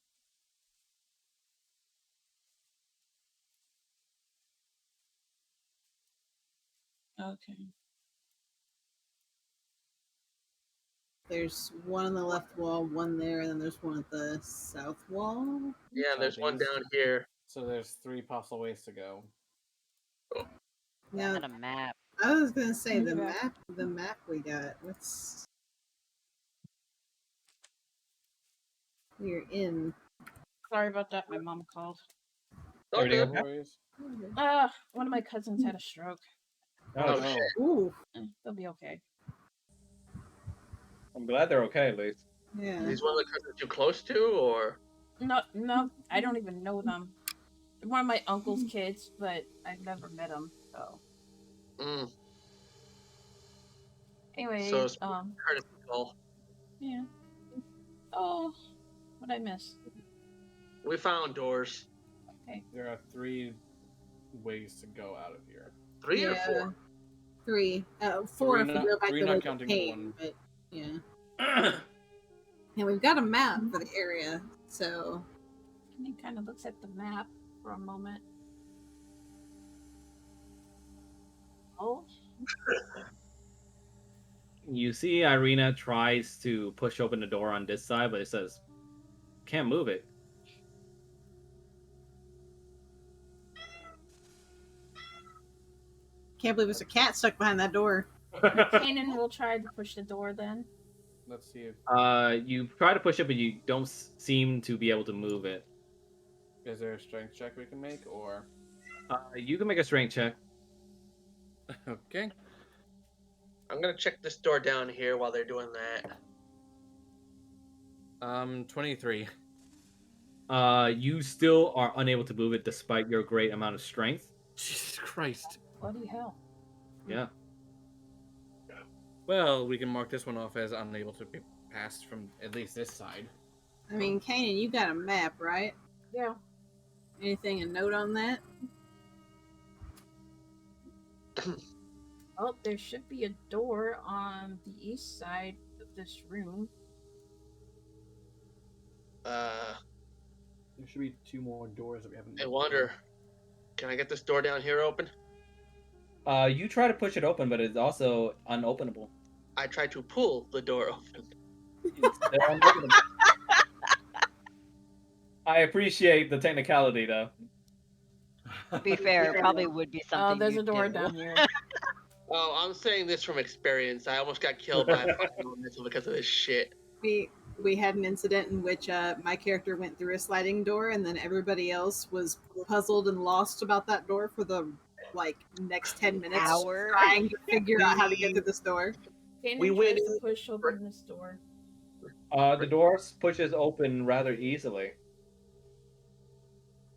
Okay. There's one on the left wall, one there, and then there's one at the south wall. Yeah, there's one down here. So there's 3 possible ways to go. Now, Got a map. I was gonna say the Yeah. map we got. What's we're in. Sorry about that. My mom called. Everything Okay. okay? Boys. One of my cousins had a stroke. Oh, Oh, no. shit. Ooh, They'll be okay. I'm glad they're okay, at least. yeah. Is one of the cousins too close to, or? No, I don't even know them. They're one of my uncle's kids, but I've never met them. So, Mm. anyways, So it's courtesy call. yeah. Oh, what I miss? We found doors. There are 3 ways to go out of here. 3 or Yeah. 4? 3. 4 Three if we not- go back 3 the not way we counting came, one. but yeah. And we've got a map for the area, so He kind of looks at the map for a moment. Oh, You see Irina tries to push open the door on this side, but it says, can't move it. can't believe there's a cat stuck behind that door. Kanan will try to push the door then. Let's see if You try to push it, but you don't seem to be able to move it. is there a strength check we can make, or You can make a strength check. okay. I'm gonna check this door down here while they're doing that. 23. You still are unable to move it despite your great amount of strength. Jesus Christ. Bloody hell. Yeah. Well, we can mark this one off as unable to be passed from at least this side. I mean, Kanan, you got a map, right? Yeah. Anything a note on that? Oh, there should be a door on the east side of this room. There should be 2 more doors that we haven't. I wonder. Can I get this door down here open? You try to push it open, but it's also unopenable. I try to pull the door open. It's still unopenable. I appreciate the technicality, though. To be fair, it probably would be something. Oh, there's you a door do. down here. Oh, I'm saying this from experience. I almost got killed by a fire elemental because of this shit. We had an incident in which my character went through a sliding door, and then everybody else was puzzled and lost about that door for the next 10 minutes, Hour. trying to figure out how to get through this door. Kanan We tries went to in- push open this door. The door pushes open rather easily.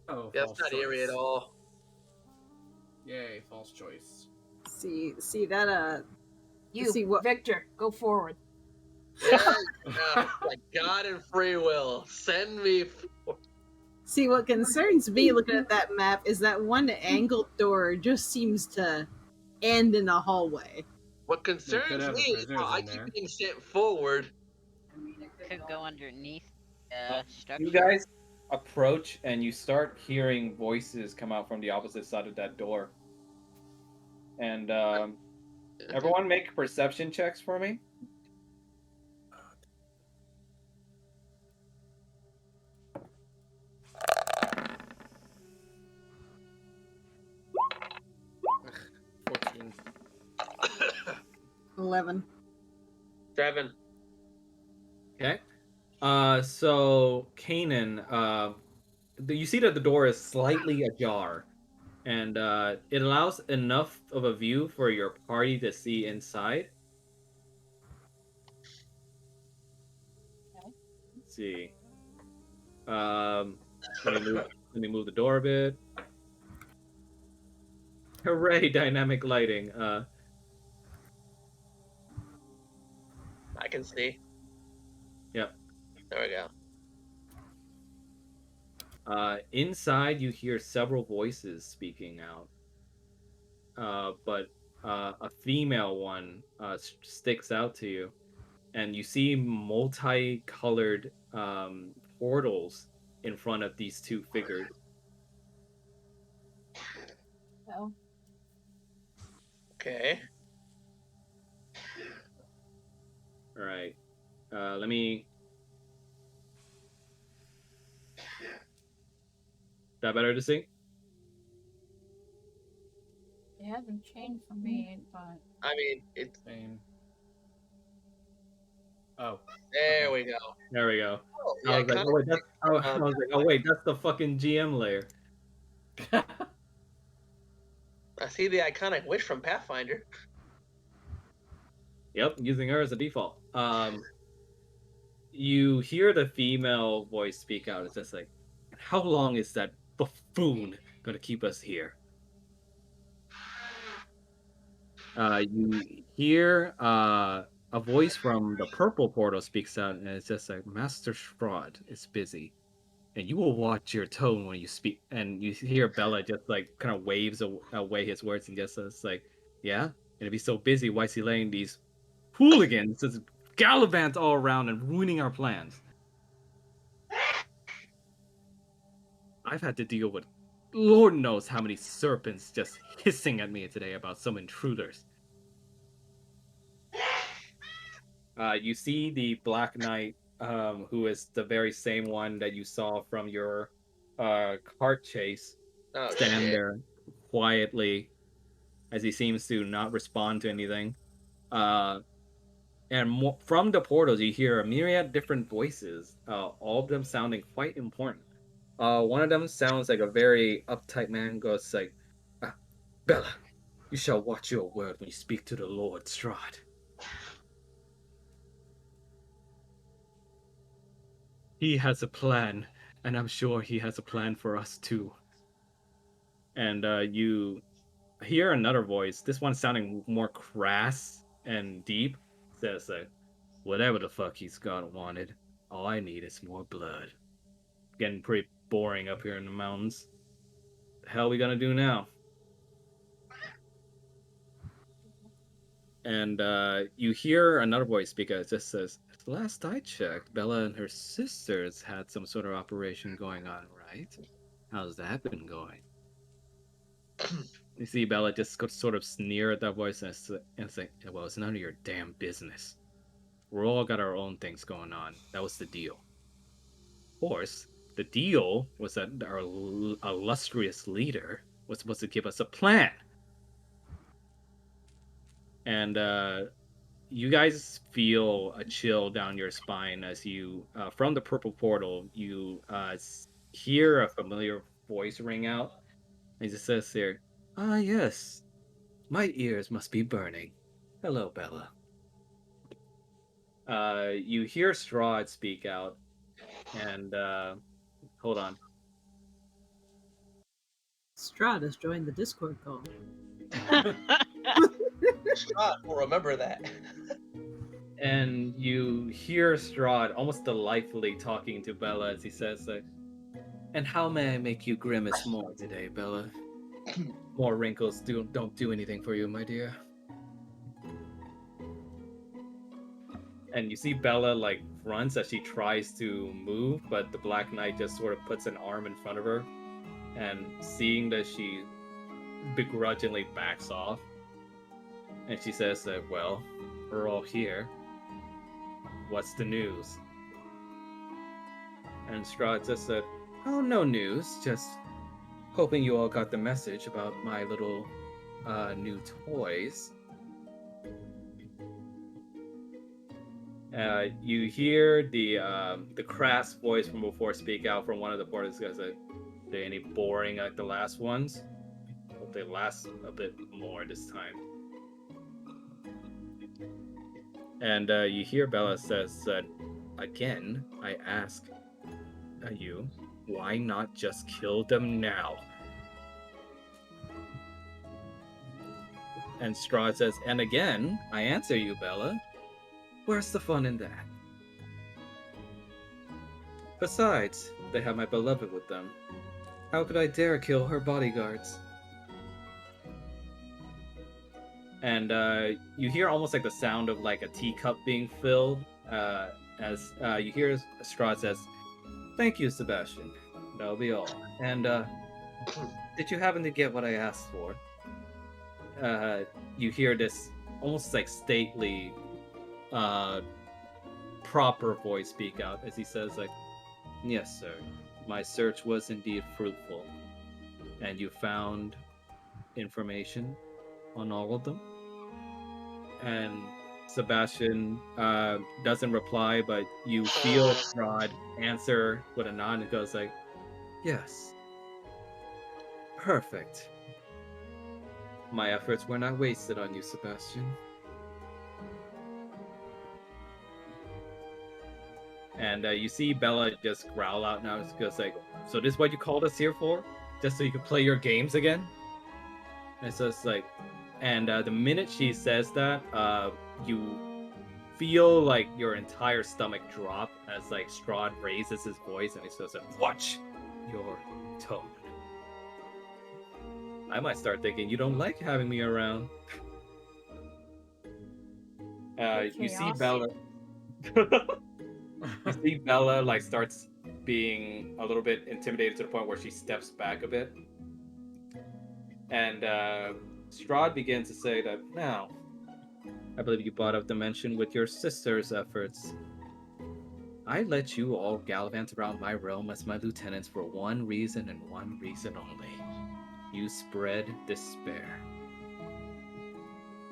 Oh, That's false not choice. eerie at all. Yay, false choice. See that You, See what- Victor, go forward. Yeah, like God and free will. Send me. See, what concerns me looking at that map is that one angled door just seems to end in a hallway. What could concerns have me is prisoners how I in keep there. being sent forward. Could go underneath structure. You guys approach, and you start hearing voices come out from the opposite side of that door. And everyone make perception checks for me. Ugh, 14. 11. 7. Okay. So Kanan, you see that the door is slightly ajar, and it allows enough of a view for your party to see inside. Okay. Let's see. Let me move the door a bit. Hooray! Dynamic lighting. I can see. Yep. There we go. Inside, you hear several voices speaking out. But a female one sticks out to you, and you see multicolored portals in front of these two figures. Oh, Okay. All right. Let me. That better to see? it hasn't changed for me, but I mean, it's Same. Oh. there we go. There we go. Oh, I yeah, was like, kinda- oh wait, I was like, oh wait, that's the fucking GM layer. I see the iconic witch from Pathfinder. Yep, using her as a default. You hear the female voice speak out. It's just like, how long is that buffoon gonna keep us here? You hear a voice from the purple portal speaks out, and it's just like, Master Fraud is busy, and you will watch your tone when you speak. And you hear Bella just like kind of waves away his words and just says like, yeah, and if he's so busy, why is he letting these hooligans just gallivant all around and ruining our plans? I've had to deal with Lord knows how many serpents just hissing at me today about some intruders. You see the Black Knight, who is the very same one that you saw from your cart chase, Oh, stand shit. there quietly as he seems to not respond to anything. And from the portals, you hear a myriad different voices, all of them sounding quite important. One of them sounds like a very uptight man, goes like, "Ah, Bella, you shall watch your word when you speak to the Lord Strahd. He has a plan, and I'm sure he has a plan for us too." And you hear another voice, this one sounding more crass and deep, says like, "Whatever the fuck he's got wanted, all I need is more blood." Getting pretty boring up here in the mountains. The hell we gonna do now? And you hear another voice speak. It just says, "Last I checked, Bella and her sisters had some sort of operation going on, right? How's that been going?" You see Bella just sort of sneer at that voice and say, "Well, it's none of your damn business. We're all got our own things going on. That was the deal. Of course, the deal was that our illustrious leader was supposed to give us a plan." And you guys feel a chill down your spine as you, from the purple portal, you hear a familiar voice ring out. And it says here, "Ah, yes, my ears must be burning. Hello, Bella." You hear Strahd speak out, and hold on. Strahd has joined the Discord call. Strahd will remember that. And you hear Strahd almost delightfully talking to Bella as he says, "And how may I make you grimace more today, Bella? More wrinkles don't do anything for you, my dear." And you see Bella like grunts as she tries to move, but the Black Knight just sort of puts an arm in front of her, and seeing that she begrudgingly backs off, and she says that, "Well, we're all here. What's the news?" And Strahd just said, "Oh, no news. Just hoping you all got the message about my little new toys." You hear the crass voice from before speak out from one of the portals. Guys, "Are they any boring like the last ones? Hope they last a bit more this time." And you hear Bella says that, "Again, I ask you, why not just kill them now?" And Strahd says, "And again, I answer you, Bella, where's the fun in that? Besides, they have my beloved with them. How could I dare kill her bodyguards?" And you hear almost like the sound of like a teacup being filled, as you hear Strahd says, "Thank you, Sebastian. That'll be all. And did you happen to get what I asked for?" You hear this almost like stately, proper voice speak out as he says like, "Yes, sir. My search was indeed fruitful. And you found information on all of them?" And Sebastian doesn't reply, but you feel Strahd answer with a nod and goes like, "Yes. Perfect. My efforts were not wasted on you, Sebastian." And you see Bella just growl out now. She goes like, "So this is what you called us here for? Just so you could play your games again?" And so it's like, and the minute she says that, you feel like your entire stomach drop as like Strahd raises his voice and he says, "Watch your tone. I might start thinking you don't like having me around." You see Bella. You see Bella like starts being a little bit intimidated to the point where she steps back a bit. And Strahd begins to say that, "Now, I believe you brought up the mention with your sister's efforts. I let you all gallivant around my realm as my lieutenants for one reason and one reason only. You spread despair.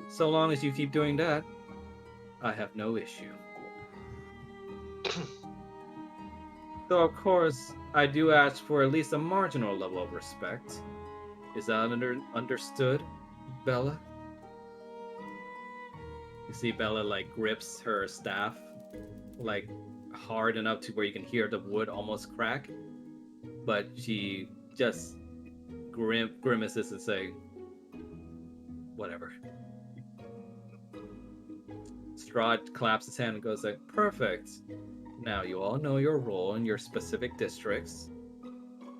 So long as you keep doing that, I have no issue. So of course, I do ask for at least a marginal level of respect. Is that understood, Bella? You see Bella like grips her staff like hard enough to where you can hear the wood almost crack, but she just grimaces and say, "Whatever." Strahd claps his hand and goes like, "Perfect. Now you all know your role in your specific districts.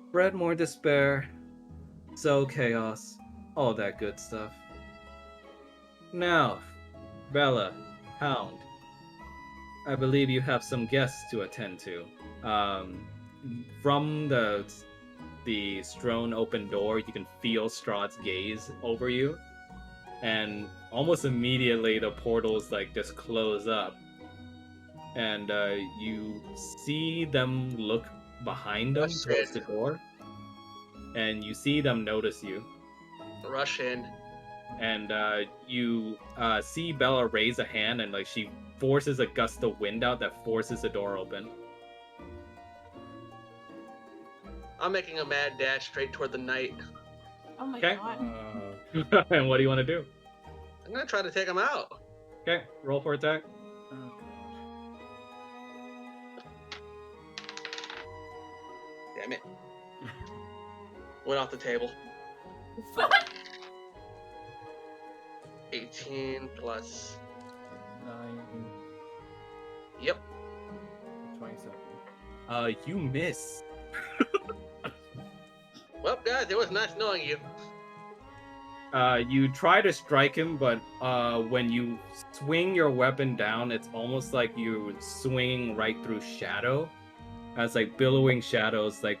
Spread more despair, sow chaos, all that good stuff. Now, Bella, Hound, I believe you have some guests to attend to. From the strewn open door, you can feel Strahd's gaze over you, and almost immediately the portals like just close up, and you see them look behind them towards the door, and you see them notice you. Rush in. And you see Bella raise a hand, and like she forces a gust of wind out that forces the door open. I'm making a mad dash straight toward the knight. Oh my Okay. god. And what do you want to do? I'm gonna try to take him out. Okay, roll for attack. Damn it. Went off the table. 18 plus. 9, Yep. 27. You miss. Well, guys, it was nice knowing you. You try to strike him, but when you swing your weapon down, it's almost like you're swinging right through shadow, as like billowing shadows like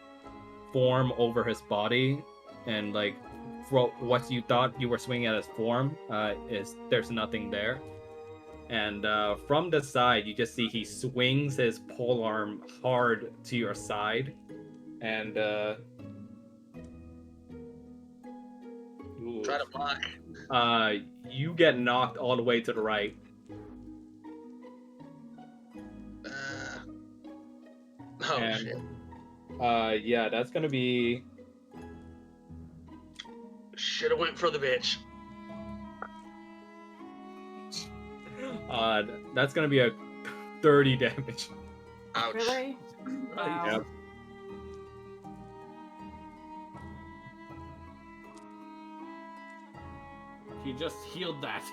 form over his body, and like what you thought you were swinging at his form is there's nothing there. And from the side, you just see he swings his polearm hard to your side, and Try to block. you get knocked all the way to the right. Oh, And, shit. yeah, that's gonna be. Should have went for the bitch. That's gonna be a 30 damage. Ouch. Really? Wow. Yep. He just healed that.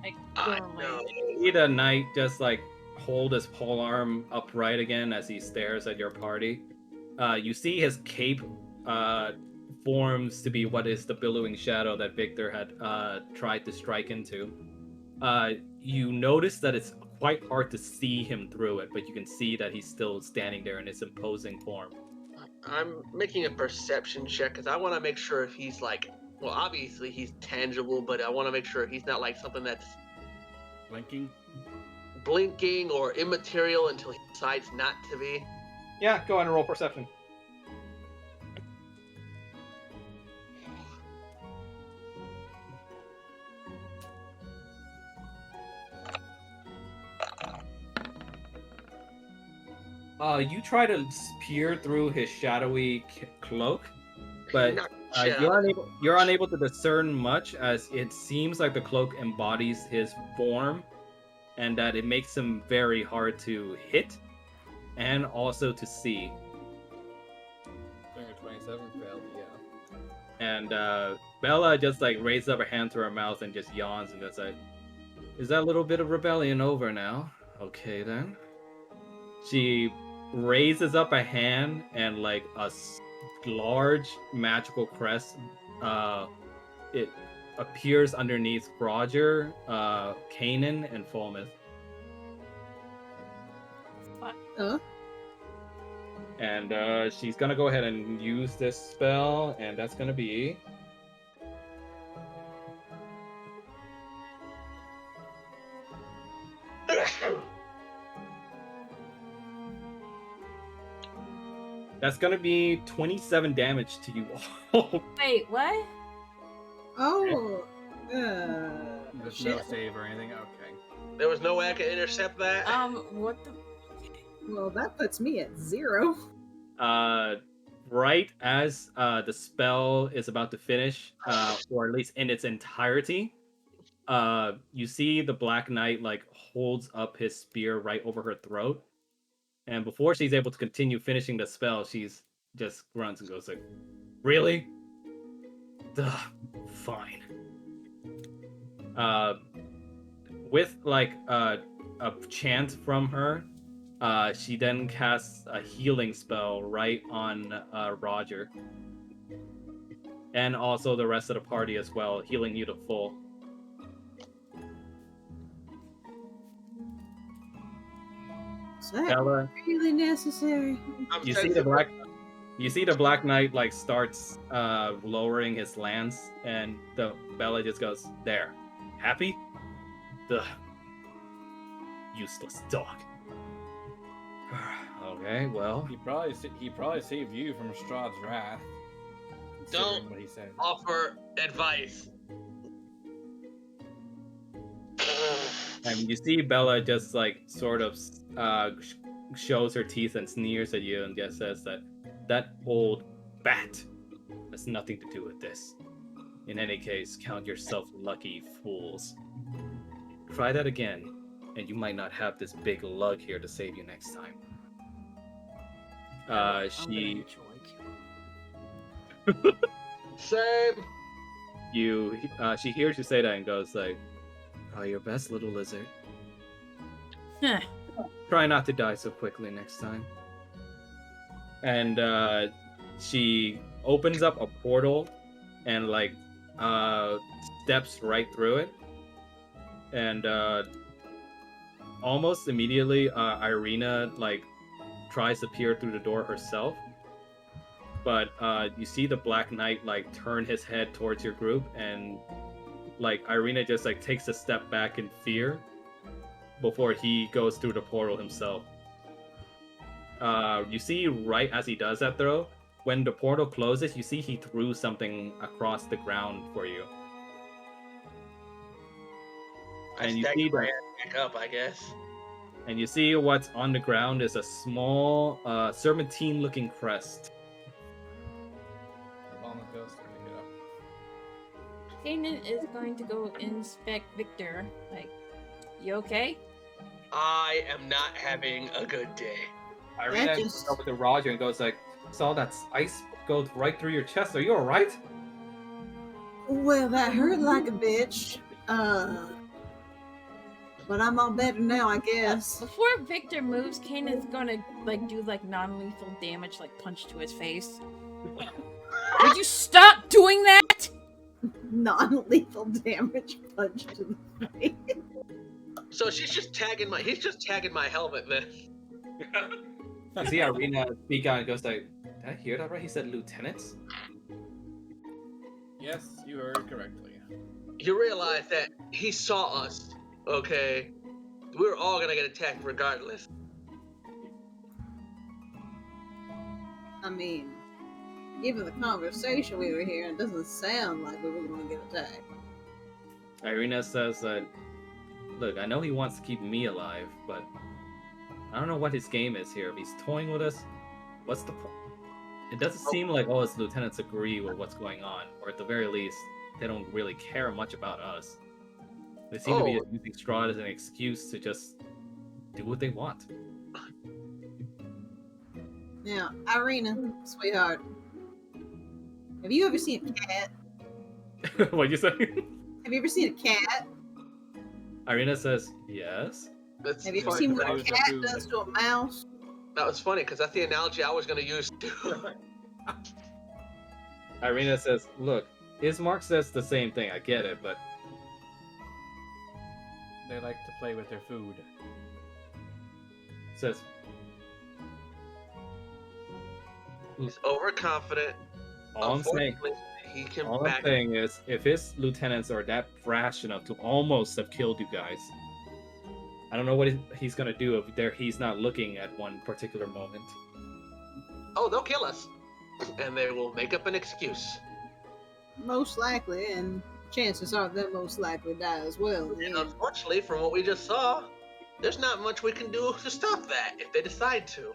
Like, I literally. know. See the knight just like hold his polearm upright again as he stares at your party. You see his cape forms to be what is the billowing shadow that Victor had tried to strike into. You notice that it's quite hard to see him through it, but you can see that he's still standing there in his imposing form. I'm making a perception check because I want to make sure if he's like, well, obviously he's tangible, but I want to make sure he's not like something that's Blinking. blinking or immaterial until he decides not to be. Yeah, go on and roll perception. You try to peer through his shadowy cloak, but Not you're unable to discern much, as it seems like the cloak embodies his form, and that it makes him very hard to hit, and also to see. 27 failed, yeah. And Bella just like raises up her hand to her mouth and just yawns and just like, "Is that little bit of rebellion over now? Okay then." She raises up a hand, and like a large magical crest it appears underneath Roger, Kanan, and Fulmouth. And she's gonna go ahead and use this spell, and that's gonna be that's gonna be 27 damage to you all. Wait, what? Oh. There's no Shit. save or anything. Okay. There was no way I could intercept that. What the? Well, that puts me at 0. Right as the spell is about to finish, or at least in its entirety, you see the Black Knight like holds up his spear right over her throat, and before she's able to continue finishing the spell, she's just grunts and goes like, "Really? Duh, fine." With like a chant from her, she then casts a healing spell right on Roger, and also the rest of the party as well, healing you to full. Is that Bella, really necessary? I'm you see the Black Knight like starts lowering his lance, and the Bella just goes, "There, happy? The useless dog." Okay, well, He probably saved you from Strahd's wrath. Don't- considering what he said. Offer advice. and you see Bella just like sort of shows her teeth and sneers at you and just says that old bat has nothing to do with this. In any case, count yourself lucky, fools. Try that again, and you might not have this big lug here to save you next time. She Same. she hears you say that and goes like, "Try your best, little lizard. Huh. Try not to die so quickly next time." And she opens up a portal and like steps right through it, and almost immediately Irina like tries to peer through the door herself, but you see the Black Knight like turn his head towards your group, and like Irina just like takes a step back in fear before he goes through the portal himself. You see right as he does that throw, when the portal closes, you see he threw something across the ground for you. I And you stacked see my that- ass back up, I guess. And you see what's on the ground is a small serpentine-looking crest. Obama goes to pick it up. Kanan is going to go inspect Victor. Like, you okay? I am not having a good day. Irina just- goes over to Roger and goes like, "Saw that ice go right through your chest. Are you all right?" Well, that hurt like a bitch. But I'm all better now, I guess. Before Victor moves, Kanan's gonna like do like non-lethal damage, like punch to his face. Would you stop doing that? Non-lethal damage punch to the face. So he's just tagging my helmet, man. You see Irina speak out and goes like, "Did I hear that right? He said lieutenants?" Yes, you heard correctly. You realize that he saw us, okay? We're all gonna get attacked regardless. I mean, given the conversation we were hearing, it doesn't sound like we were going to get attacked. Irina says that, "Look, I know he wants to keep me alive, but I don't know what his game is here. If he's toying with us, what's the point? It doesn't seem like all his lieutenants agree with what's going on, or at the very least, they don't really care much about us. They seem to be Oh. using Strahd as an excuse to just do what they want." Now, Irina, sweetheart, have you ever seen a cat? What'd you say? Have you ever seen a cat? Irina says, "Yes." That's Have you ever funny, seen 'cause what I a was- cat food. does to a mouse? That was funny because that's the analogy I was gonna use too. Irina says, "Look, Ismark says the same thing. I get it, but They like to play with their food. says He's overconfident. all I'm saying." Unfortunately, he can All I'm back. saying is, if his lieutenants are that brash enough to almost have killed you guys, I don't know what he's gonna do if he's not looking at one particular moment. Oh, they'll kill us, and they will make up an excuse. Most likely, and chances are they'll most likely die as well. And Yeah. unfortunately, from what we just saw, there's not much we can do to stop that if they decide to.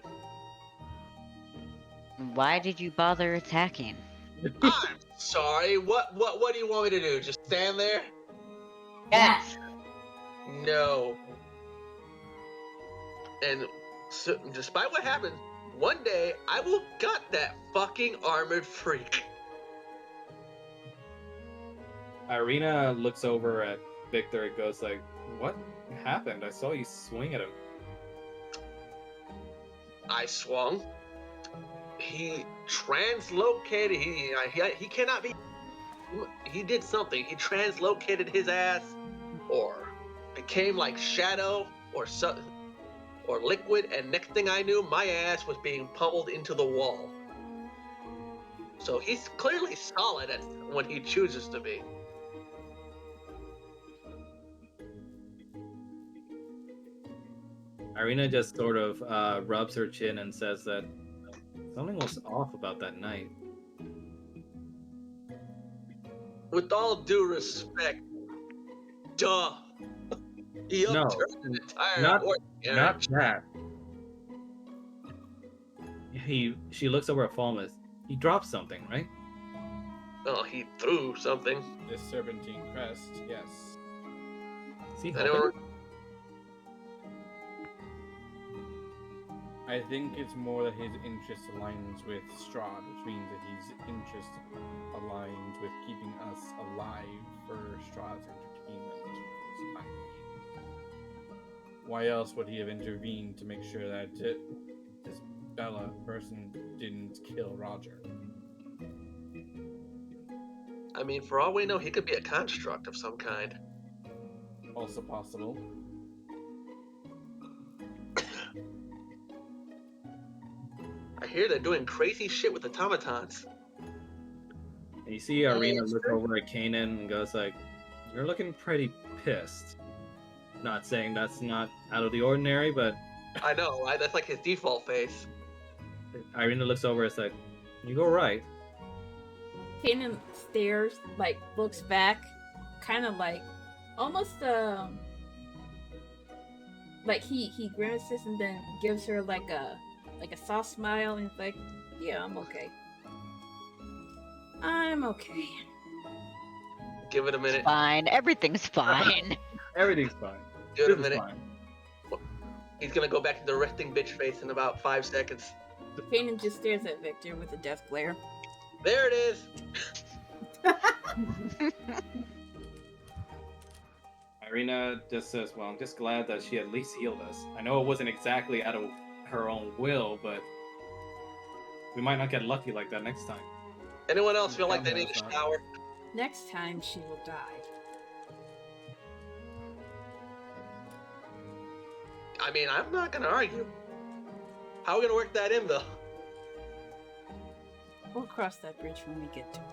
Why did you bother attacking? I'm sorry. What do you want me to do? Just stand there? Yes. No. And so, despite what happened, one day I will gut that fucking armored freak. Irina looks over at Victor and goes like, "What happened? I saw you swing at him." I swung. He translocated. He cannot be. He did something. He translocated his ass, or became like shadow, or liquid. And next thing I knew, my ass was being pummeled into the wall. So he's clearly solid when he chooses to be. Irina just sort of rubs her chin and says that something was off about that night. With all due respect, duh. He No, upturned an entire not carriage. that. She looks over at Falmouth. He dropped something, right? Oh, he threw something. The serpentine crest, yes. See, Anyone? I think it's more that his interest aligns with Strahd, which means that his interest aligns with keeping us alive for Strahd's entertainment for this time being. Why else would he have intervened to make sure that this Bella person didn't kill Roger? I mean, for all we know, he could be a construct of some kind. Also possible. I hear they're doing crazy shit with automatons. And you see Irina look over at Kanan and goes like, "You're looking pretty pissed." Not saying that's not out of the ordinary, but I know, right? That's like his default face. Irina looks over and is like, "You go right." Kanan stares, like looks back, kind of like almost like he grimaces and then gives her like a soft smile and it's like, yeah, I'm okay. I'm okay. Give it a minute. Fine. Everything's fine. Everything's fine. Give it a This is minute. fine. He's gonna go back to the resting bitch face in about 5 seconds. Kanan just stares at Victor with a death glare. There it is. Irina just says, "Well, I'm just glad that she at least healed us. I know it wasn't exactly out of her own will, but we might not get lucky like that next time." Anyone else feel like they need a shower? Next time she will die. I mean, I'm not gonna argue. How are we gonna work that in, though? We'll cross that bridge when we get to it.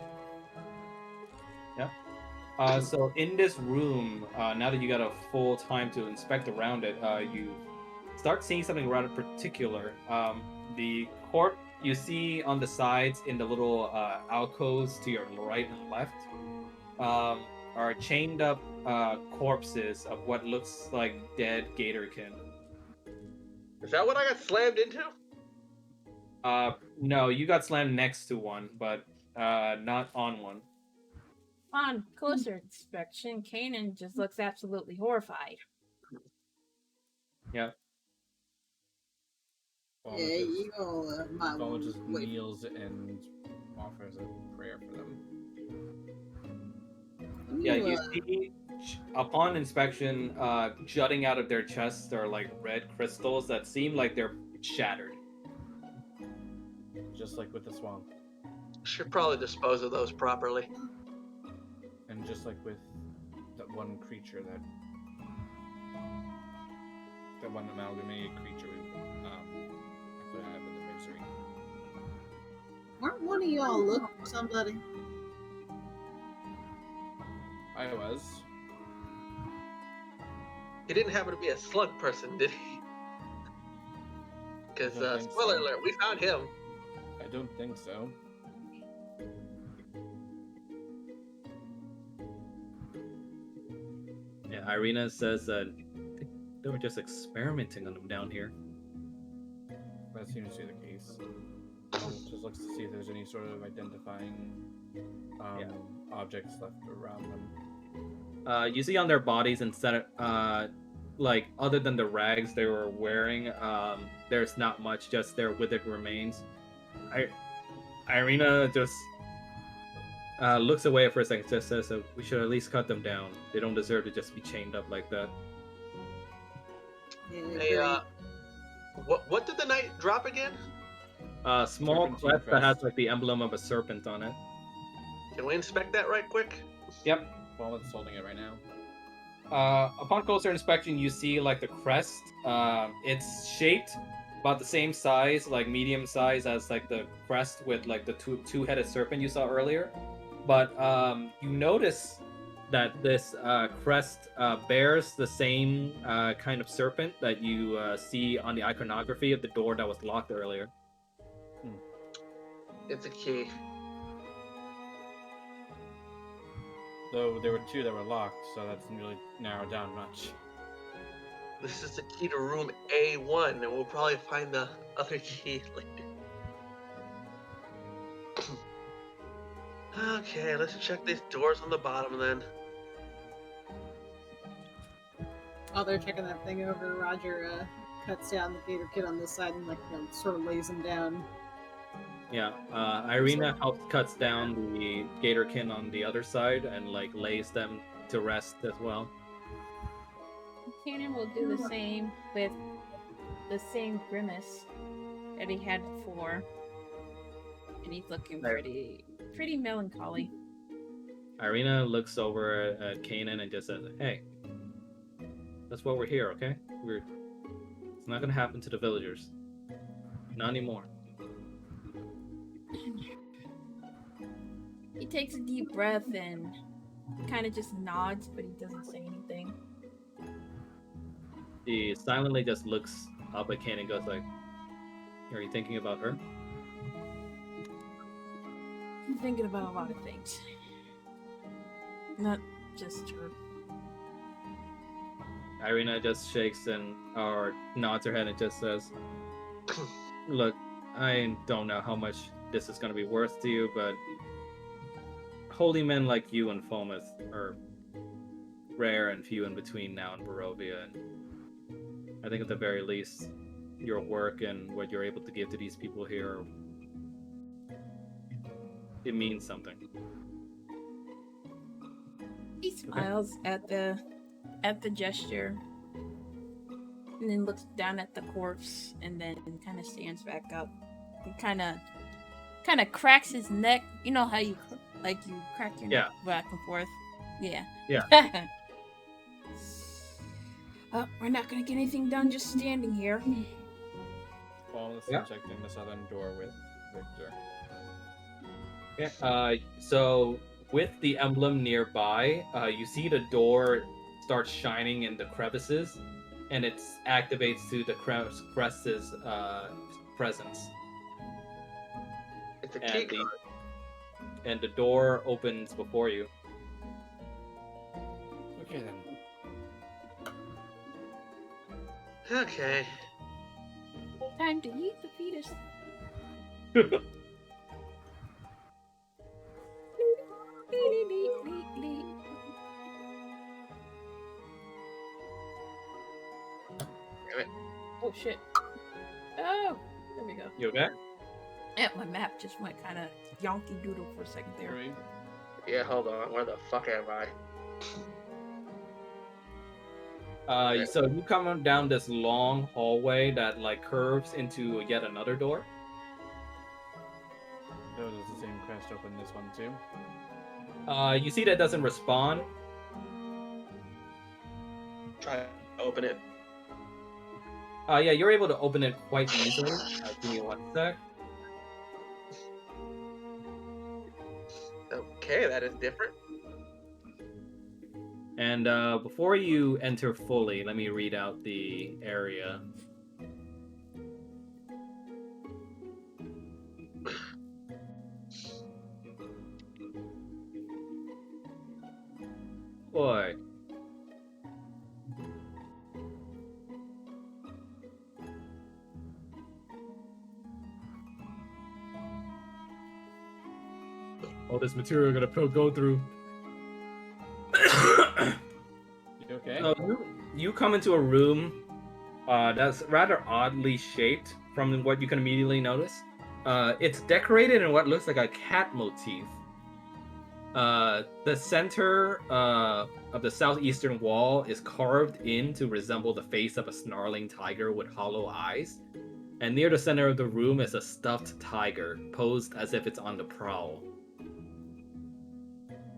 So in this room, now that you got a full time to inspect around it, you start seeing something rather particular. The corpse you see on the sides in the little alcoves to your right and left are chained up corpses of what looks like dead gatorkin. Is that what I got slammed into? No, you got slammed next to one, but not on one. On closer inspection, Kanan just looks absolutely horrified. Yeah, you all might Paul want just to wait. kneels and offers a prayer for them. Yeah, you see, upon inspection, jutting out of their chests are like red crystals that seem like they're shattered. Just like with the swamp. Should probably dispose of those properly. And just like with that one creature that one amalgamated creature we could have in the misery. Weren't one of y'all looking for somebody? I was. He didn't happen to be a slug person, did he? Because, Don't think spoiler so. alert, we found him. I don't think so. Yeah, Irina says that they were just experimenting on them down here. That seems to be the case. Just looks to see if there's any sort of identifying objects left around them. You see on their bodies, instead of like other than the rags they were wearing, there's not much. Just their withered remains. Irina just looks away for a second. Just says, "We should at least cut them down. They don't deserve to just be chained up like that." Hey, what did the knight drop again? Small Serpentine crest that crest. has like the emblem of a serpent on it. Can we inspect that right quick? Yep. Falmouth's holding it right now. Upon closer inspection, you see like the crest. It's shaped about the same size, like medium size, as like the crest with like the two-headed serpent you saw earlier. But you notice that this crest bears the same kind of serpent that you see on the iconography of the door that was locked earlier. It's a key. Though there were two that were locked, so that doesn't really narrow down much. This is the key to room A1, and we'll probably find the other key later. Okay, let's check these doors on the bottom then. While they're checking that thing over, Roger cuts down the gator kid on this side and sort of lays him down. Yeah, Irina cuts down the gatorkin on the other side and like lays them to rest as well. Kanan will do the same with the same grimace that he had before, and he's looking pretty melancholy. Irina looks over at Kanan and just says, "Hey, that's why we're here, okay? It's not gonna happen to the villagers. Not anymore." He takes a deep breath and kind of just nods, but he doesn't say anything. He silently just looks up at Kanan and goes like, "Are you thinking about her?" I'm thinking about a lot of things. Not just her. Irina just shakes or nods her head and just says, "Look, I don't know how much this is going to be worth to you, but holy men like you and Falmouth are rare and few in between now in Barovia, and I think at the very least, your work and what you're able to give to these people here, it means something." He smiles at the gesture, and then looks down at the corpse, and then kind of stands back up. He kind of cracks his neck. You know how you crack your neck back and forth. Yeah. Yeah. Oh, we're not gonna get anything done just standing here. Falmouth's Yeah. inspecting the southern door with Victor. Okay. So with the emblem nearby, you see the door start shining in the crevices, and it activates to the crest's presence. It's a key card. And the door opens before you. Okay then. Okay. Time to eat the fetus. Oh shit. Oh, there we go. You okay? Yeah, my map just went kind of yonky doodle for a second there. Right. Yeah, hold on. Where the fuck am I? So you come down this long hallway that like curves into yet another door. So does the same crest open this one too? You see that doesn't respond. Try to open it. Yeah, you're able to open it quite easily. Give me 1 sec. Okay, that is different. And before you enter fully, let me read out the area. Boy, all this material go through. You okay? So you come into a room that's rather oddly shaped from what you can immediately notice. It's decorated in what looks like a cat motif. The center of the southeastern wall is carved in to resemble the face of a snarling tiger with hollow eyes. And near the center of the room is a stuffed tiger, posed as if it's on the prowl.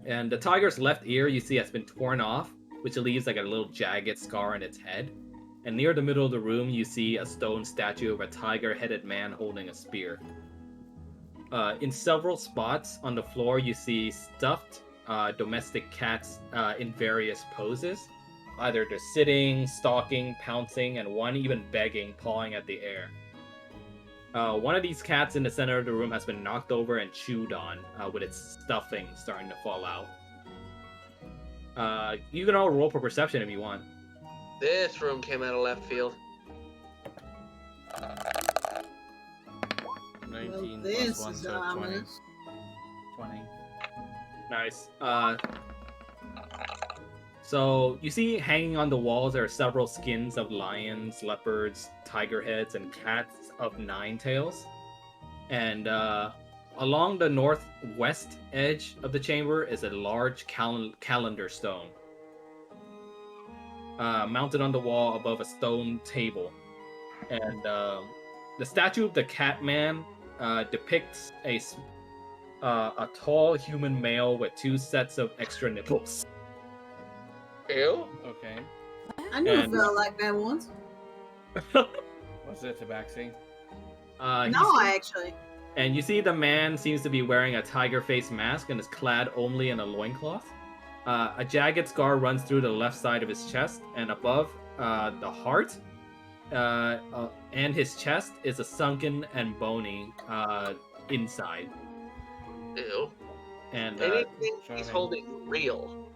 And the tiger's left ear, you see, has been torn off, which leaves like a little jagged scar on its head. And near the middle of the room, you see a stone statue of a tiger-headed man holding a spear. In several spots on the floor, you see stuffed domestic cats in various poses. Either they're sitting, stalking, pouncing, and one even begging, pawing at the air. One of these cats in the center of the room has been knocked over and chewed on, with its stuffing starting to fall out. You can all roll for perception if you want. This room came out of left field. 19 this plus 1, is so 20. ominous. 20. Nice. So you see hanging on the walls there are several skins of lions, leopards, tiger heads, and cats of 9 tails. And along the northwest edge of the chamber is a large calendar stone. Mounted on the wall above a stone table. And the statue of the Catman depicts a tall human male with 2 sets of extra nipples. Ew. Okay. I never And- felt like that once. Was it Tabaxi? No, actually. And you see the man seems to be wearing a tiger face mask and is clad only in a loincloth. A jagged scar runs through the left side of his chest, and above the heart and his chest is a sunken and bony inside. Ew. And Anything he's Charming. holding real.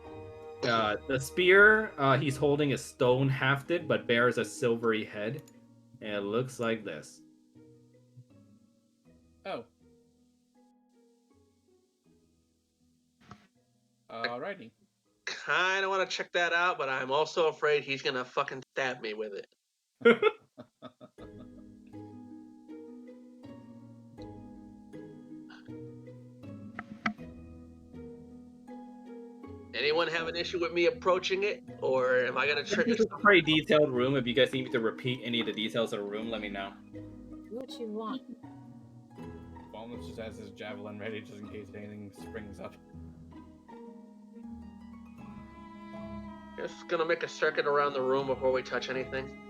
the spear he's holding is stone hafted but bears a silvery head. And it looks like this. Oh. Alrighty. Kinda wanna check that out, but I'm also afraid he's gonna fucking stab me with it. Anyone have an issue with me approaching it? Or am I gonna trigger It's a pretty detailed room. If you guys need me to repeat any of the details of the room, let me know. Do what you want. Falmouth just has his javelin ready just in case anything springs up. Just gonna make a circuit around the room before we touch anything?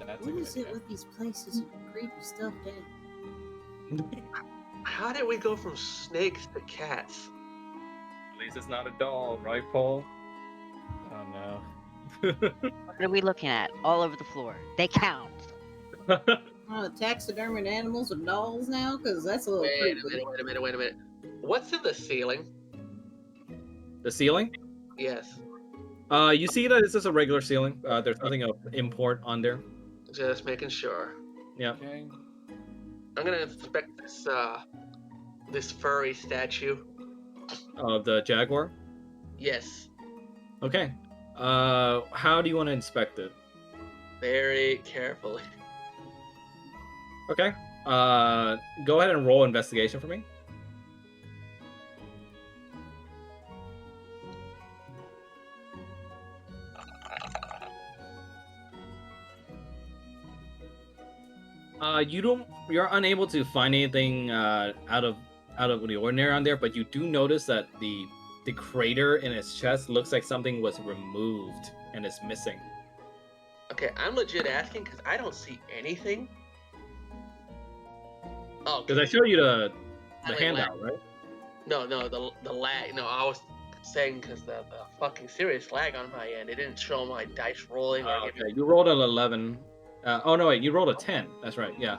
That's a What good is it idea. with these places and creepy stuff, Dan? How did we go from snakes to cats? At least it's not a doll, right, Paul? Oh no. What are we looking at? All over the floor. They count. Taxidermied animals or dolls now? Because that's a little Wait creepy. a minute. What's in the ceiling? The ceiling? Yes. You see that it's just a regular ceiling. There's nothing of import on there. Just making sure. Yeah. Okay. I'm gonna inspect this furry statue. Of the jaguar. Yes. Okay. How do you want to inspect it? Very carefully. Okay. Go ahead and roll investigation for me. You're unable to find anything out of the ordinary on there, but you do notice that the crater in its chest looks like something was removed and is missing. Okay, I'm legit asking because I don't see anything. Oh, Because I showed you the like handout, right? No, the lag. No, I was saying because the fucking serious lag on my end. It didn't show my dice rolling or Okay, you rolled an 11. Oh no, wait, you rolled a 10. That's right. Yeah,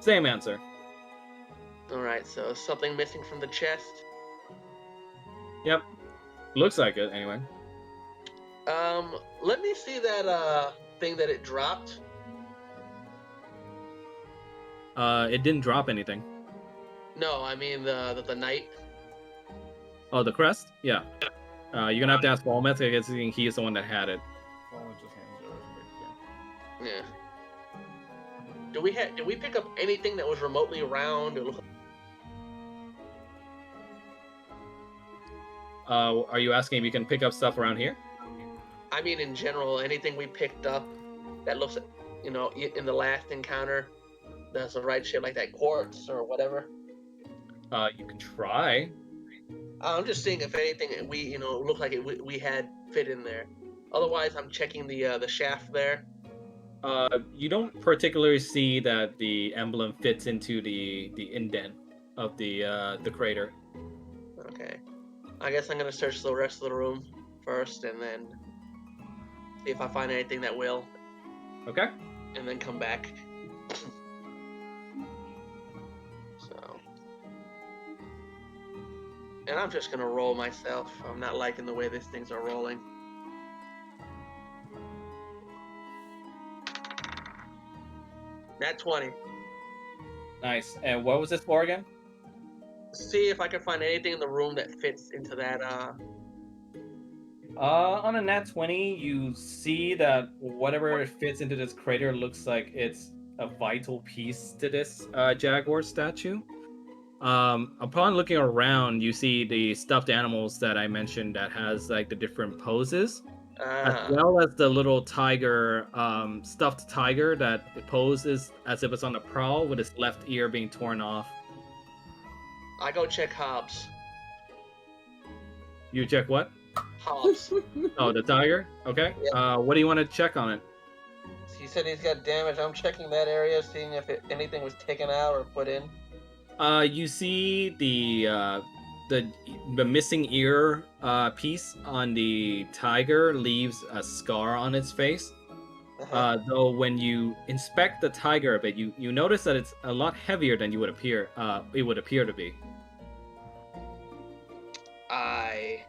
same answer. All right, so something missing from the chest. Yep, looks like it anyway. Let me see that thing that it dropped. It didn't drop anything. No, I mean the knight. Oh, the crest? Yeah. You're gonna have to ask Walmeth. I guess he is the one that had it. Falmouth just hands it over to Victor. Yeah. Did we pick up anything that was remotely round? Are you asking if you can pick up stuff around here? I mean, in general, anything we picked up that looks, in the last encounter, that's the right shit, like that quartz or whatever. You can try. I'm just seeing if anything we, looked like we had fit in there. Otherwise, I'm checking the shaft there. You don't particularly see that the emblem fits into the indent of the crater. Okay. I guess I'm gonna search the rest of the room first, and then see if I find anything that will. Okay. And then come back. So. And I'm just gonna roll myself. I'm not liking the way these things are rolling. Nat 20. Nice. And what was this for again? See if I can find anything in the room that fits into that. On a nat 20, you see that whatever fits into this crater looks like it's a vital piece to this jaguar statue. Upon looking around, you see the stuffed animals that I mentioned that has like the different poses, as well as the little tiger, stuffed tiger that poses as if it's on the prowl with its left ear being torn off. I go check Hobbs. You check what? Hobbs. Oh, the tiger? Okay. Yeah. What do you want to check on it? He said he's got damage. I'm checking that area, seeing if anything was taken out or put in. You see the missing ear piece on the tiger leaves a scar on its face. Though when you inspect the tiger a bit, you notice that it's a lot heavier than it would appear to be. I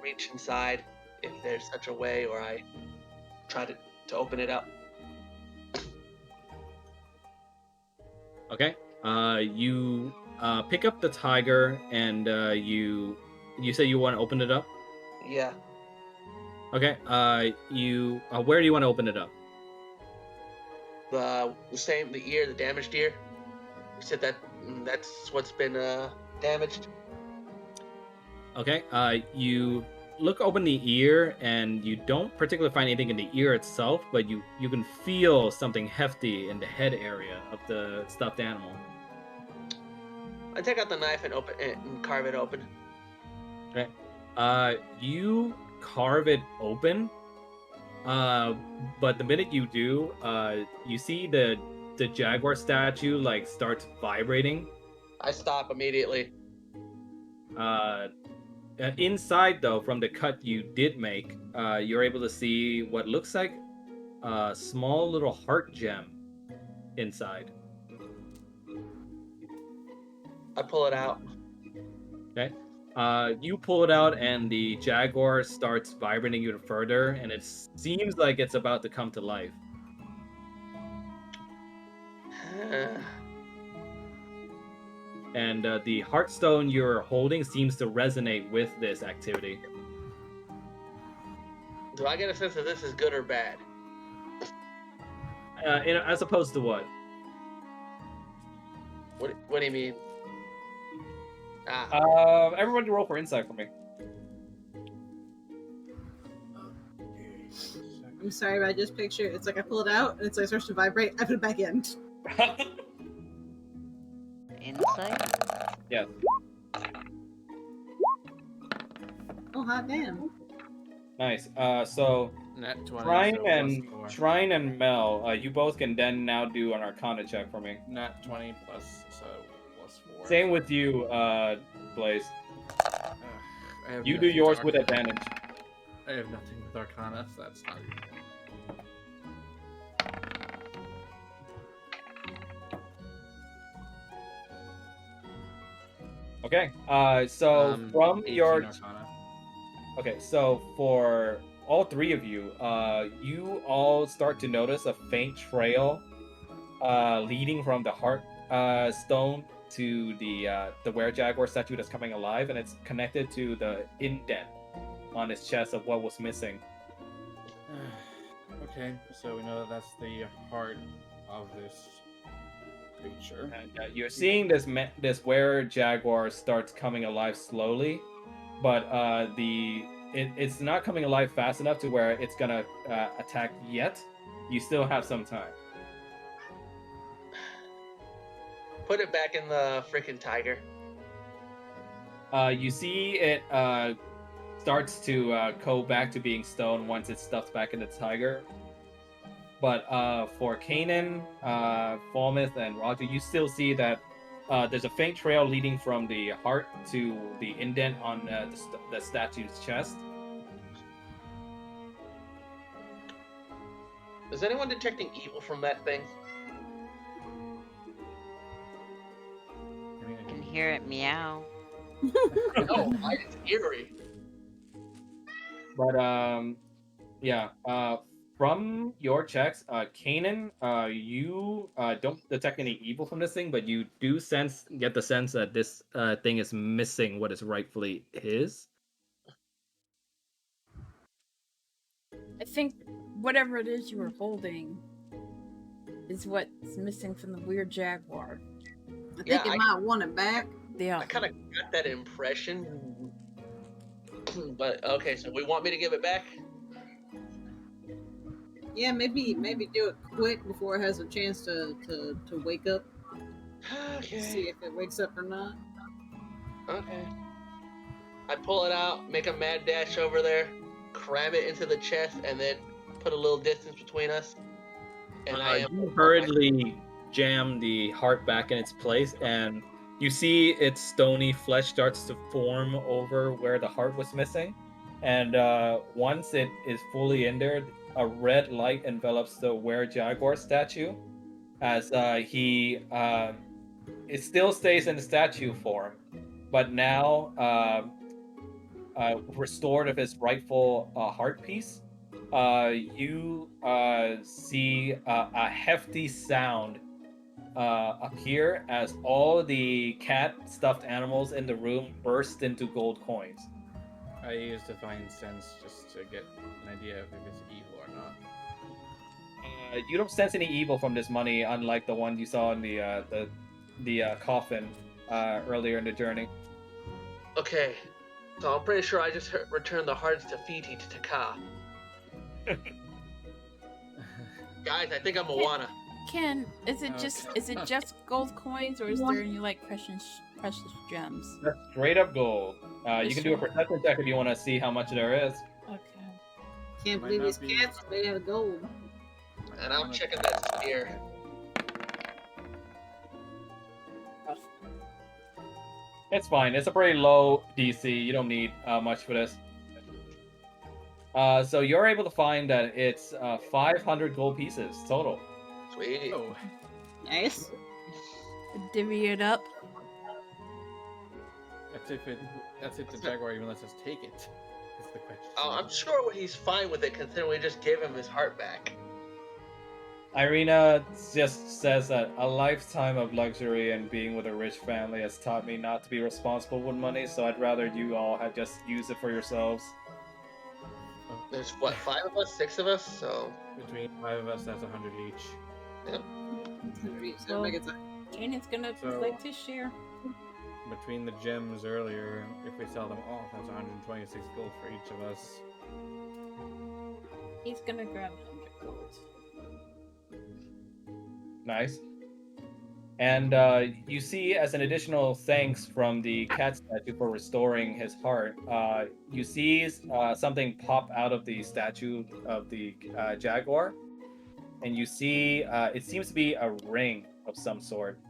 reach inside, if there's such a way, or I try to open it up. Okay. You pick up the tiger and you say you want to open it up? Yeah. Okay. Where do you want to open it up? The ear, the damaged ear. You said that's what's been damaged. Okay. You open the ear and you don't particularly find anything in the ear itself, but you can feel something hefty in the head area of the stuffed animal. I take out the knife and open it and carve it open. Okay. You carve it open, but the minute you do, you see the jaguar statue like starts vibrating. I stop immediately. Inside, though, from the cut you did make, you're able to see what looks like a small little heart gem inside. I pull it out. Okay. You pull it out, and the jaguar starts vibrating even further, and it seems like it's about to come to life. And the heartstone you're holding seems to resonate with this activity. Do I get a sense that this is good or bad? As opposed to what? What do you mean? Everybody roll for insight for me. I'm sorry, but I just picture it's like I pull it out and it's like starts to vibrate. I put it back in. Insight? Yes. Oh, hot damn. Nice. So Nat 20. Shrine and Mel, you both can then now do an Arcana check for me. Nat 20 plus 4. Same with you, Blaze. I have You do nothing yours with with advantage. I have nothing with Arcana, so that's not even. Okay. So from 18 your Arcana. Okay, so for all three of you, you all start to notice a faint trail leading from the heart stone to the were-jaguar statue that's coming alive, and it's connected to the indent on his chest of what was missing. Okay, so we know that that's the heart of this creature. And, you're seeing this were-jaguar starts coming alive slowly, but it's not coming alive fast enough to where it's gonna attack yet. You still have some time. Put it back in the freaking tiger. You see it starts to go back to being stone once it's stuffed back in the tiger. But for Kanan, Falmouth, and Roger, you still see that there's a faint trail leading from the heart to the indent on the statue's chest. Is anyone detecting evil from that thing? I can hear it meow. No, it's eerie. But yeah. From your checks, Kanan, you don't detect any evil from this thing, but you do get the sense that this thing is missing what is rightfully his. I think whatever it is you were holding is what's missing from the weird jaguar. I think it might want it back. Yeah. I kind of got that impression. But okay, so we want me to give it back? Yeah, maybe do it quick before it has a chance to wake up. Okay. See if it wakes up or not. Okay. I pull it out, make a mad dash over there, cram it into the chest, and then put a little distance between us. And You hurriedly jam the heart back in its place, and you see its stony flesh starts to form over where the heart was missing. And once it is fully in there, a red light envelops the were-jaguar statue as it still stays in the statue form, but now restored of his rightful heart piece. You see a hefty sound appear as all the cat stuffed animals in the room burst into gold coins. I use Divine Sense just to get an idea if it's evil or not. You don't sense any evil from this money, unlike the one you saw in the coffin earlier in the journey. Okay, so I'm pretty sure I just returned the hearts to Fiti to Taka. Guys, I think I'm Moana. Ken, is it just gold coins, or is there any like precious gems? That's straight up gold. You can do a perception check if you want to see how much there is. Okay. Can't Might believe not these be- cats are made out of gold. And I'm checking that spear. It's fine. It's a pretty low DC. You don't need much for this. So you're able to find that it's 500 gold pieces total. Sweet. Oh, Nice. Divvy it up. that's if the jaguar even lets us take it. Is the question. Oh, I'm sure he's fine with it considering we just gave him his heart back. Irina just says that a lifetime of luxury and being with a rich family has taught me not to be responsible with money, so I'd rather you all had just used it for yourselves. There's what, 5 of us, 6 of us, so Between 5 of us, that's 100 each. So make it Janet's gonna So- like to share. Between the gems earlier, if we sell them all, that's 126 gold for each of us. He's gonna grab 100 gold. Nice. And you see, as an additional thanks from the cat statue for restoring his heart, you see something pop out of the statue of the jaguar. And you see, it seems to be a ring of some sort.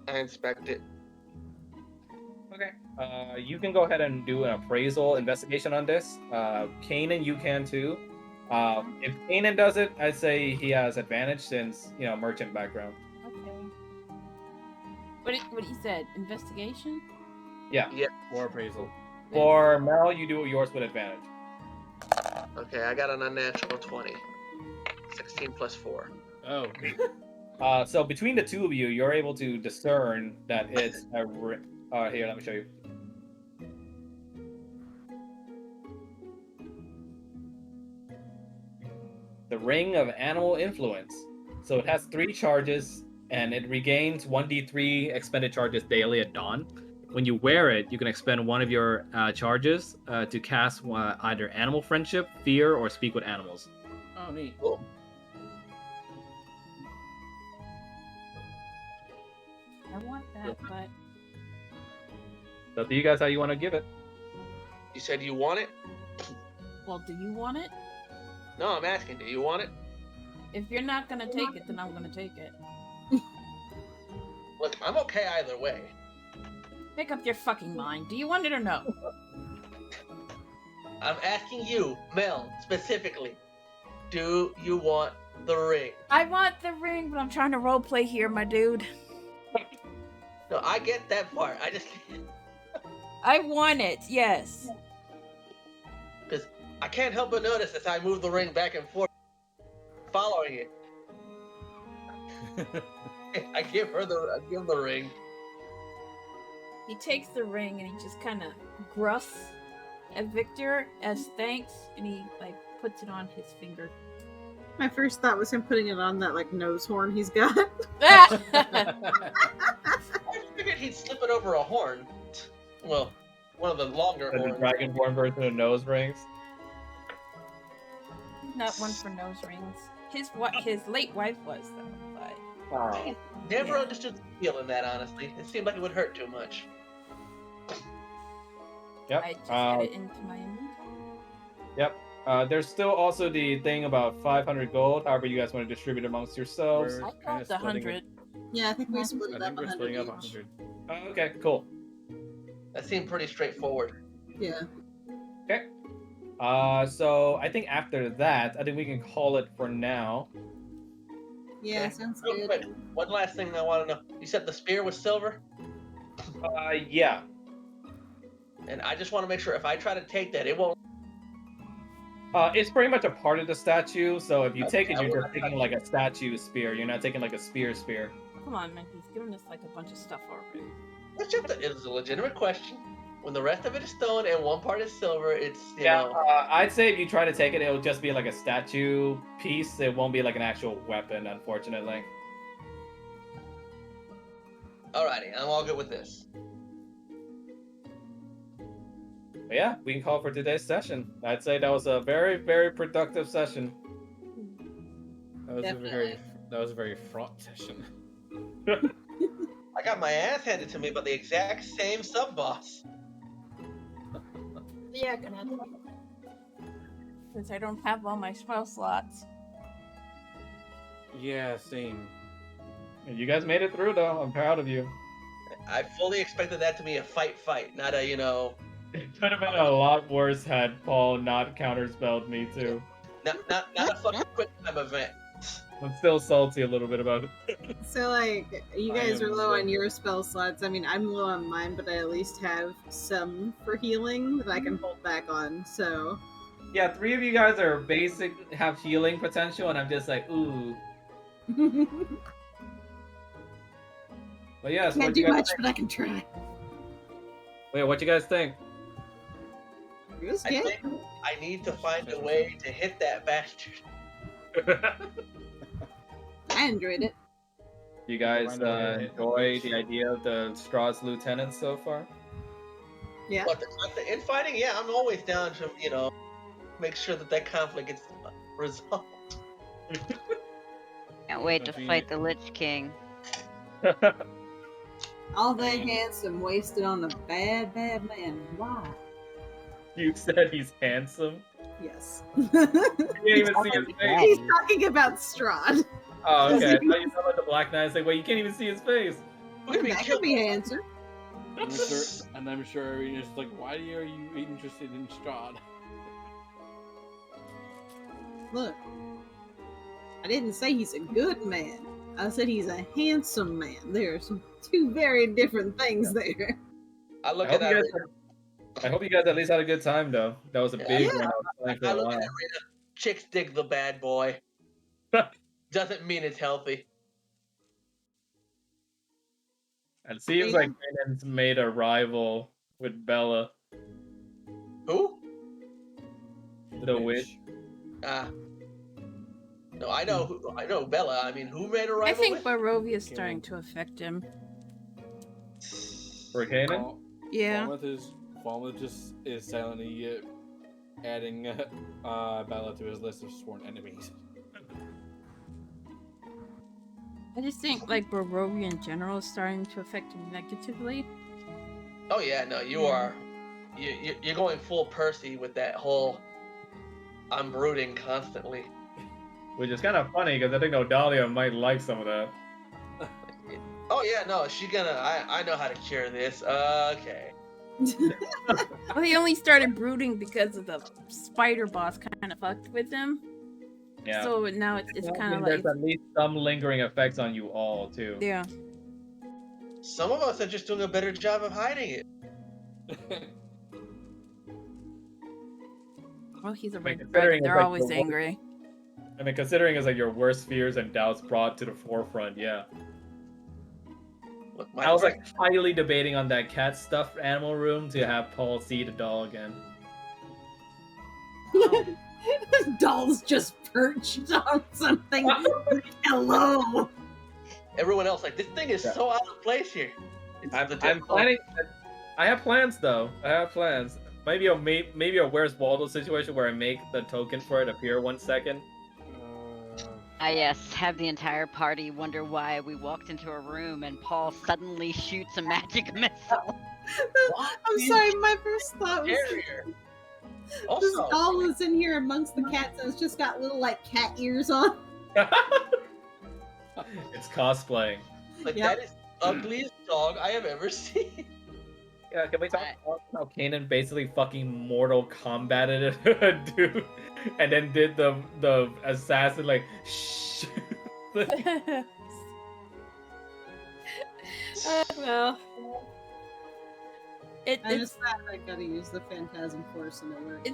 I inspect it. Okay. You can go ahead and do an appraisal investigation on this. Kanan, you can too. If Kanan does it, I'd say he has advantage since, merchant background. Okay. What he said? Investigation? Yeah. Or appraisal. For Mel, you do yours with advantage. Okay, I got an unnatural 20. 16 plus 4. Oh. So between the two of you, you're able to discern that it's a here, let me show you. The Ring of Animal Influence. So it has 3 charges, and it regains 1d3 expended charges daily at dawn. When you wear it, you can expend one of your charges to cast either Animal Friendship, Fear, or Speak with Animals. Oh, neat. Cool. I want that, but So up to you guys how you want to give it. You said you want it? well, do you want it? No, I'm asking. Do you want it? If you're not gonna take it, then I'm gonna take it. Look, I'm okay either way. Make up your fucking mind. Do you want it or no? I'm asking you, Mel, specifically. Do you want the ring? I want the ring, but I'm trying to roleplay here, my dude. No, I get that part. I just I want it, yes. because I can't help but notice as I move the ring back and forth, following it. I give the ring. He takes the ring and he just kind of gruffs at Victor as thanks, and he like puts it on his finger. My first thought was him putting it on that like nose horn he's got. I figured he'd slip it over a horn. Well, one of the longer The horns. Dragonborn version of nose rings. Not one for nose rings. His late wife was though, but I never understood the feel in that, honestly. It seemed like it would hurt too much. Yep. I just add it into my inventory. Yep. There's still also the thing about 500 gold. However, you guys want to distribute amongst yourselves. We're I kinda got the splitting 100. Yeah, I think we I split it think up we're 100 splitting up each. 100. Okay, cool. That seemed pretty straightforward. Yeah. Okay. So I think after that, I think we can call it for now. Yeah, sounds Real good. quick, one last thing I want to know. You said the spear was silver? Yeah. And I just want to make sure if I try to take that, it won't. It's pretty much a part of the statue. So if you take it, I you're will just taking like a statue spear. You're not taking like a spear. Come on, man. He's giving us like a bunch of stuff already. It's a legitimate question. When the rest of it is stone and one part is silver, it's, you Yeah. know. I'd say if you try to take it, it'll just be like a statue piece. It won't be like an actual weapon, unfortunately. Alrighty, I'm all good with this. But yeah, we can call for today's session. I'd say that was a very, very productive session. Definitely. That was a very fraught session. I got my ass handed to me by the exact same sub-boss. Yeah, gonna have to. Since I don't have all my spell slots. Yeah, same. You guys made it through, though. I'm proud of you. I fully expected that to be a fight, not a, you know, It could have been a lot worse had Paul not counterspelled me too. not a fucking quick time event. I'm still salty a little bit about it. So, like, you I guys am are low on ready. your spell slots. I mean, I'm low on mine, but I at least have some for healing that I can hold back on, so. Yeah, 3 of you guys are have healing potential, and I'm just like, ooh. But yeah, so Can't what you do guys much, think? but I can try. Wait, what you guys think? It was I good. think I need to find a way to hit that bastard. I enjoyed it. You guys Find a way to hit enjoy the idea of the Straw's lieutenants so far? Yeah. But the infighting, yeah, I'm always down to, you know, make sure that conflict gets resolved. Can't wait to That'd be- fight the Lich King. All that handsome wasted on a bad, bad man. Why? You said he's handsome? Yes. You can't even see his face. He's talking about Strahd. Oh, okay. I thought you were talking about the Black Knight. It's like, wait, you can't even see his face. We're gonna be That could killed. be handsome. I'm sure Arena's like, why are you interested in Strahd? Look, I didn't say he's a good man. I said he's a handsome man. There are some 2 very different things there. I look I at hope, you Irina. guys, I hope you guys at least had a good time, though. That was a Yeah. big Yeah. one. I was playing for I a look while. at Irina. Chicks dig the bad boy. Doesn't mean it's healthy. It seems like Kanan's made a rival with Bella, Who? the witch. No, I know Bella. I mean, who made a rival? I think with? Barovia is starting to affect him. For Kanan? Yeah. Falmouth just is silently adding Bella to his list of sworn enemies. I just think like Barovia in general is starting to affect him negatively. Oh yeah, no, you are. You're going full Percy with that whole. I'm brooding constantly. Which is kind of funny because I think Odalia might like some of that. Oh yeah, no, she's gonna. I know how to cure this. Okay. Well, he only started brooding because of the spider boss kind of fucked with him. Yeah. So now it's kind of like there's at least some lingering effects on you all too. yeah. Some of us are just doing a better job of hiding it. Well, he's a mean, red considering They're it's like always the angry. I mean, considering it's like your worst fears and doubts brought to the forefront, yeah. Look, I was like highly debating on that cat stuffed animal room to have Paul see the doll again. The doll's just perched on something. Hello. Everyone else like this thing is so out of place here. I'm planning. I have plans though. I have plans. Maybe a Where's Waldo situation where I make the token for it appear 1 second. Yes, have the entire party wonder why we walked into a room and Paul suddenly shoots a magic missile. I'm sorry, my first thought was this Also, doll is in here amongst the cats and it's just got little like cat ears on. It's cosplaying. like that is the ugliest dog I have ever seen. Yeah, can we talk about how Kanan basically fucking Mortal Kombated a dude and then did the assassin like shh. Well, I it's just thought I gotta use the Phantasm Force and it worked.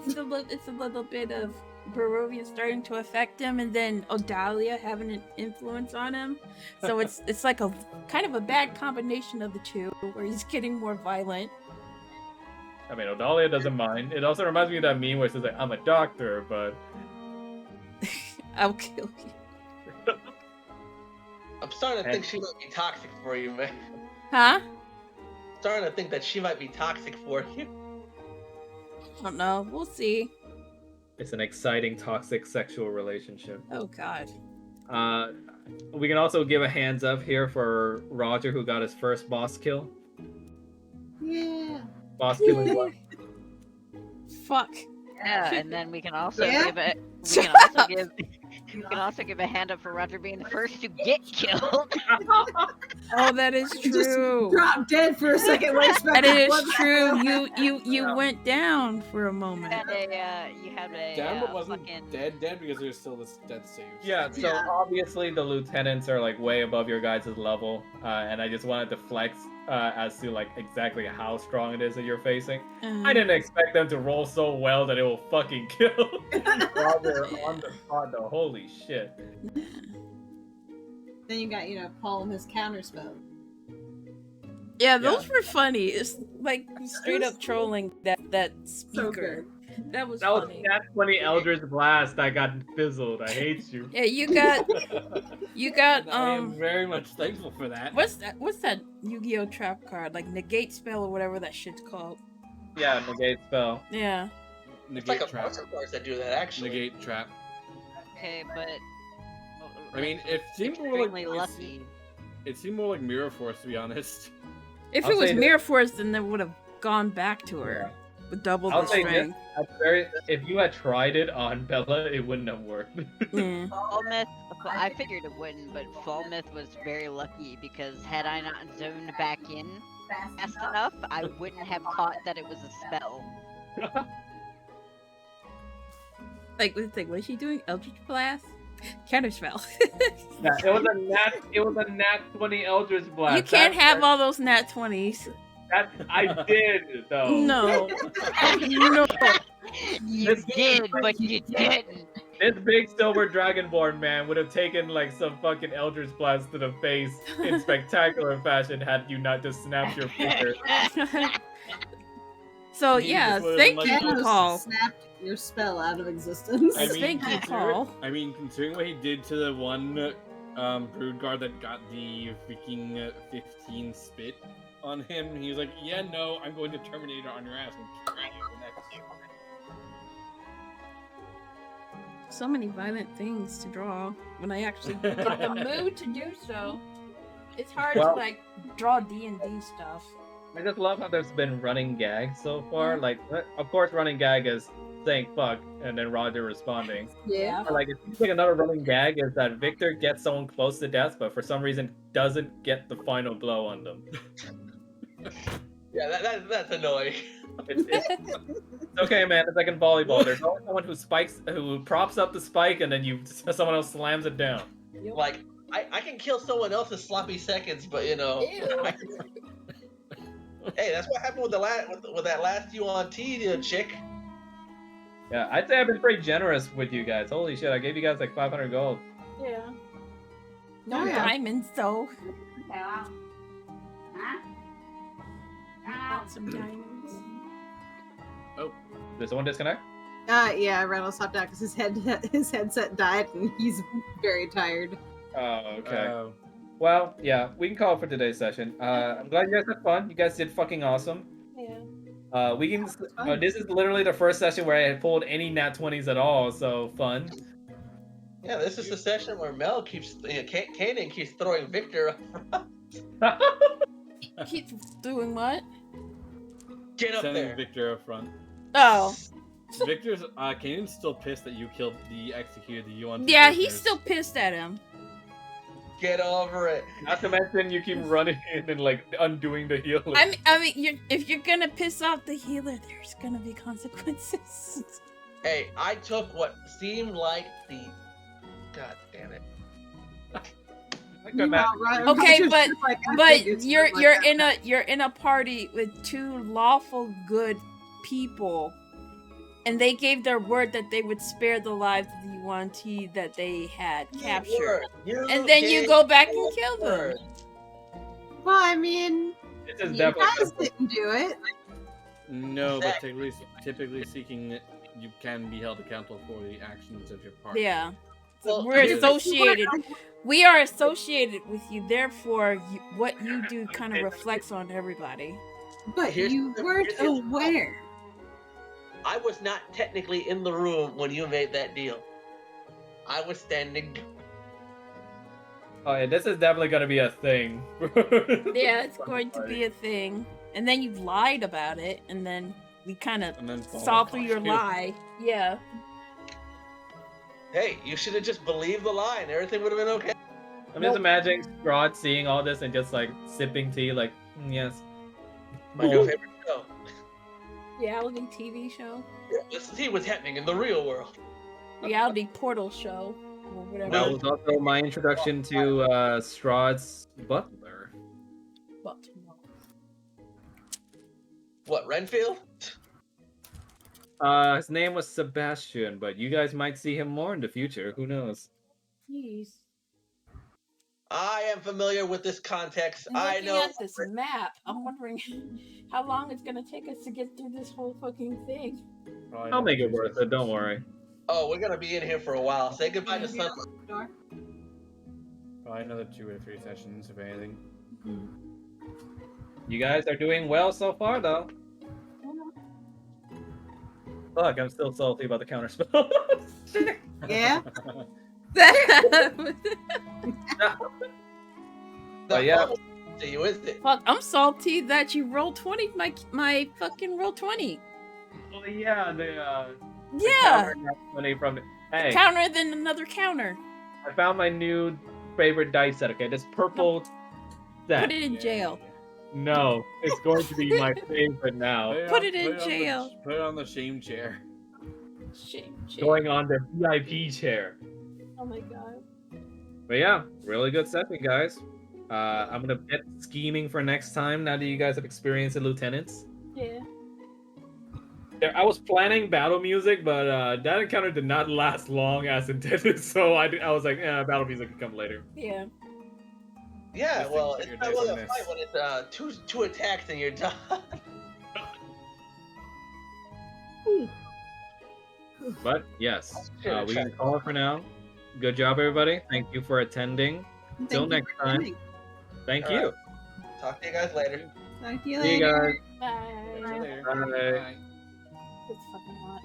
it's a little bit of Barovia starting to affect him, and then Odalia having an influence on him. So it's like a kind of a bad combination of the two, where he's getting more violent. I mean, Odalia doesn't mind. It also reminds me of that meme where it says like, I'm a doctor, but I'll kill you. I'm starting to think she might be toxic for you, man. Huh? Starting to think that she might be toxic for you. I don't know. We'll see. it's an exciting toxic sexual relationship. Oh God. We can also give a hands up here for Roger, who got his first boss kill. Yeah. Boss killing what? Fuck. Yeah, and then we can also Yeah? give it. We can also give a hand up for Roger being the first to get killed. Oh, that is You just true. dropped dead for a second. That is true. You went down for a moment. You had a Down, but wasn't fucking... dead because there's still this death save. Yeah, so Yeah. obviously the lieutenants are like way above your guys' level, and I just wanted to flex as to like exactly how strong it is that you're facing. I didn't expect them to roll so well that it will fucking kill Roger on the spot though. Holy shit. Then you got, Paul and his counterspell. Yeah, those were funny. It's like straight up trolling that speaker. So good. That was That was funny. that 20 Eldritch Blast that got fizzled. I hate you. Yeah, you got I am very much thankful for that. what's that Yu-Gi-Oh trap card? Like negate spell or whatever that shit's called. Yeah, negate spell. Yeah. It's Negate like a trap. bunch of cards that do that, actually. Negate trap. Okay, but... I mean, it seemed more extremely like lucky. It seemed more like Mirror Force, to be honest. If I'll it was say that- Mirror Force, then they would have gone back to her with double I'll the say this, strength. if you had tried it on Bella, it wouldn't have worked. Yeah. Fall Myth, I figured it wouldn't, but Fall Myth was very lucky because had I not zoned back in fast enough, I wouldn't have caught that it was a spell. Like, what is she doing? Eldritch Blast? Counterspell. Yeah, it was a nat 20 Eldritch Blast. You can't have all those nat 20s. I did though. No. No. You did, but you didn't. This big silver dragonborn man would have taken like some fucking Eldritch Blast to the face in spectacular fashion had you not just snapped your finger. So He yeah, just would've thank been you, like, Thanos Paul. snapped your spell out of existence. I mean, Thank you, Paul. considering what he did to the one brood guard that got the freaking 15 spit on him, he was like, "Yeah, no, I'm going to Terminator on your ass and kill you next." So many violent things to draw when I actually get in the mood to do so. It's hard Well- to like draw D&D stuff. I just love how there's been running gags so far. Like, of course, running gag is saying fuck and then Roger responding. Yeah. But, like, it seems like another running gag is that Victor gets someone close to death, but for some reason doesn't get the final blow on them. Yeah, that's annoying. It's okay, man. It's like in volleyball. There's always someone who props up the spike, and then someone else slams it down. Like, I can kill someone else in sloppy seconds, but you know. Hey, that's what happened with with that last UNT chick. Yeah, I'd say I've been pretty generous with you guys. Holy shit, I gave you guys like 500 gold. Yeah. No Oh, yeah. diamonds though. Want some diamonds. Did someone disconnect? Yeah, Reynolds stopped out because his headset died and he's very tired. Oh, okay. Well, yeah, we can call it for today's session. I'm glad you guys had fun. You guys did fucking awesome. Yeah. We can. This is literally the first session where I had pulled any nat 20s at all, so fun. Yeah, this is the session where Mel keeps, Kanan keeps throwing Victor. Keep doing what? Get up Sending there. Victor up front. Oh. Victor's Kanan's still pissed that you executed the UNT. Yeah, he's prisoners. still pissed at him. Get over it. Not to mention, you keep running in and like undoing the healer. I mean, if you're gonna piss off the healer, there's gonna be consequences. Hey, I took what seemed like the. God damn it. Meanwhile, Okay, Roger's but just like, I But figured you're something like that. you're in a party with two lawful good people, and they gave their word that they would spare the lives of the UNT that they had captured, and then you go back and kill them. Well, I mean, This is you definitely. guys didn't do it. No, but typically speaking, you can be held accountable for the actions of your party. Yeah, Well, we're yeah. associated. We are associated with you. Therefore, what you do kind of reflects on everybody. But Here's you the- weren't here's the- aware. I was not technically in the room when you made that deal. I was standing. Oh yeah, this is definitely gonna be a thing. Yeah, it's going to be a thing. And then you lied about it, and then we kind of And then saw through your lie. Yeah. Hey, you should have just believed the lie and everything would have been okay. I'm just imagining Strahd seeing all this and just like sipping tea, like yes. My Oh. favorite show. Reality TV show. Let's see what's happening in the real world. Reality portal show. Or whatever. That was also my introduction to Strahd's butler. But, What, Renfield? His name was Sebastian, but you guys might see him more in the future. Who knows? jeez. I am familiar with this context. I'm I looking know. at this map. I'm wondering how long it's gonna take us to get through this whole fucking thing. Probably I'll make it another worth 2 it. Don't worry. Oh, we're gonna be in here for a while. Say goodbye to Sunlight. Probably another 2 or 3 sessions, if anything. You guys are doing well so far, though. Fuck, I'm still salty about the counterspell. Yeah. But yeah. To you, is it? Fuck, I'm salty that you rolled 20. My fucking roll 20. Oh yeah, the Yeah. money from the. Hey, Counter then another counter. I found my new favorite dice set. Okay, this purple set. Put it in jail. No, it's going to be my favorite now. Put it in jail. Put it on the shame chair. Shame. Going on the VIP chair. Oh my god. But yeah, really good session, guys. I'm gonna get scheming for next time now that you guys have experienced the lieutenants. Yeah. Yeah, I was planning battle music, but that encounter did not last long as intended. So I was like, yeah, battle music can come later. Yeah. Yeah, Just well, think it's your not dice really will a miss. fight when it's two attacks and you're done. But yes, Should've we tried can call it for now. Good job, everybody. Thank you for attending. Till Thank you next for time. coming. Thank All you. right. Talk to you guys later. Talk to you See you later. guys. Bye. See you later. Bye. Bye. It's fucking hot.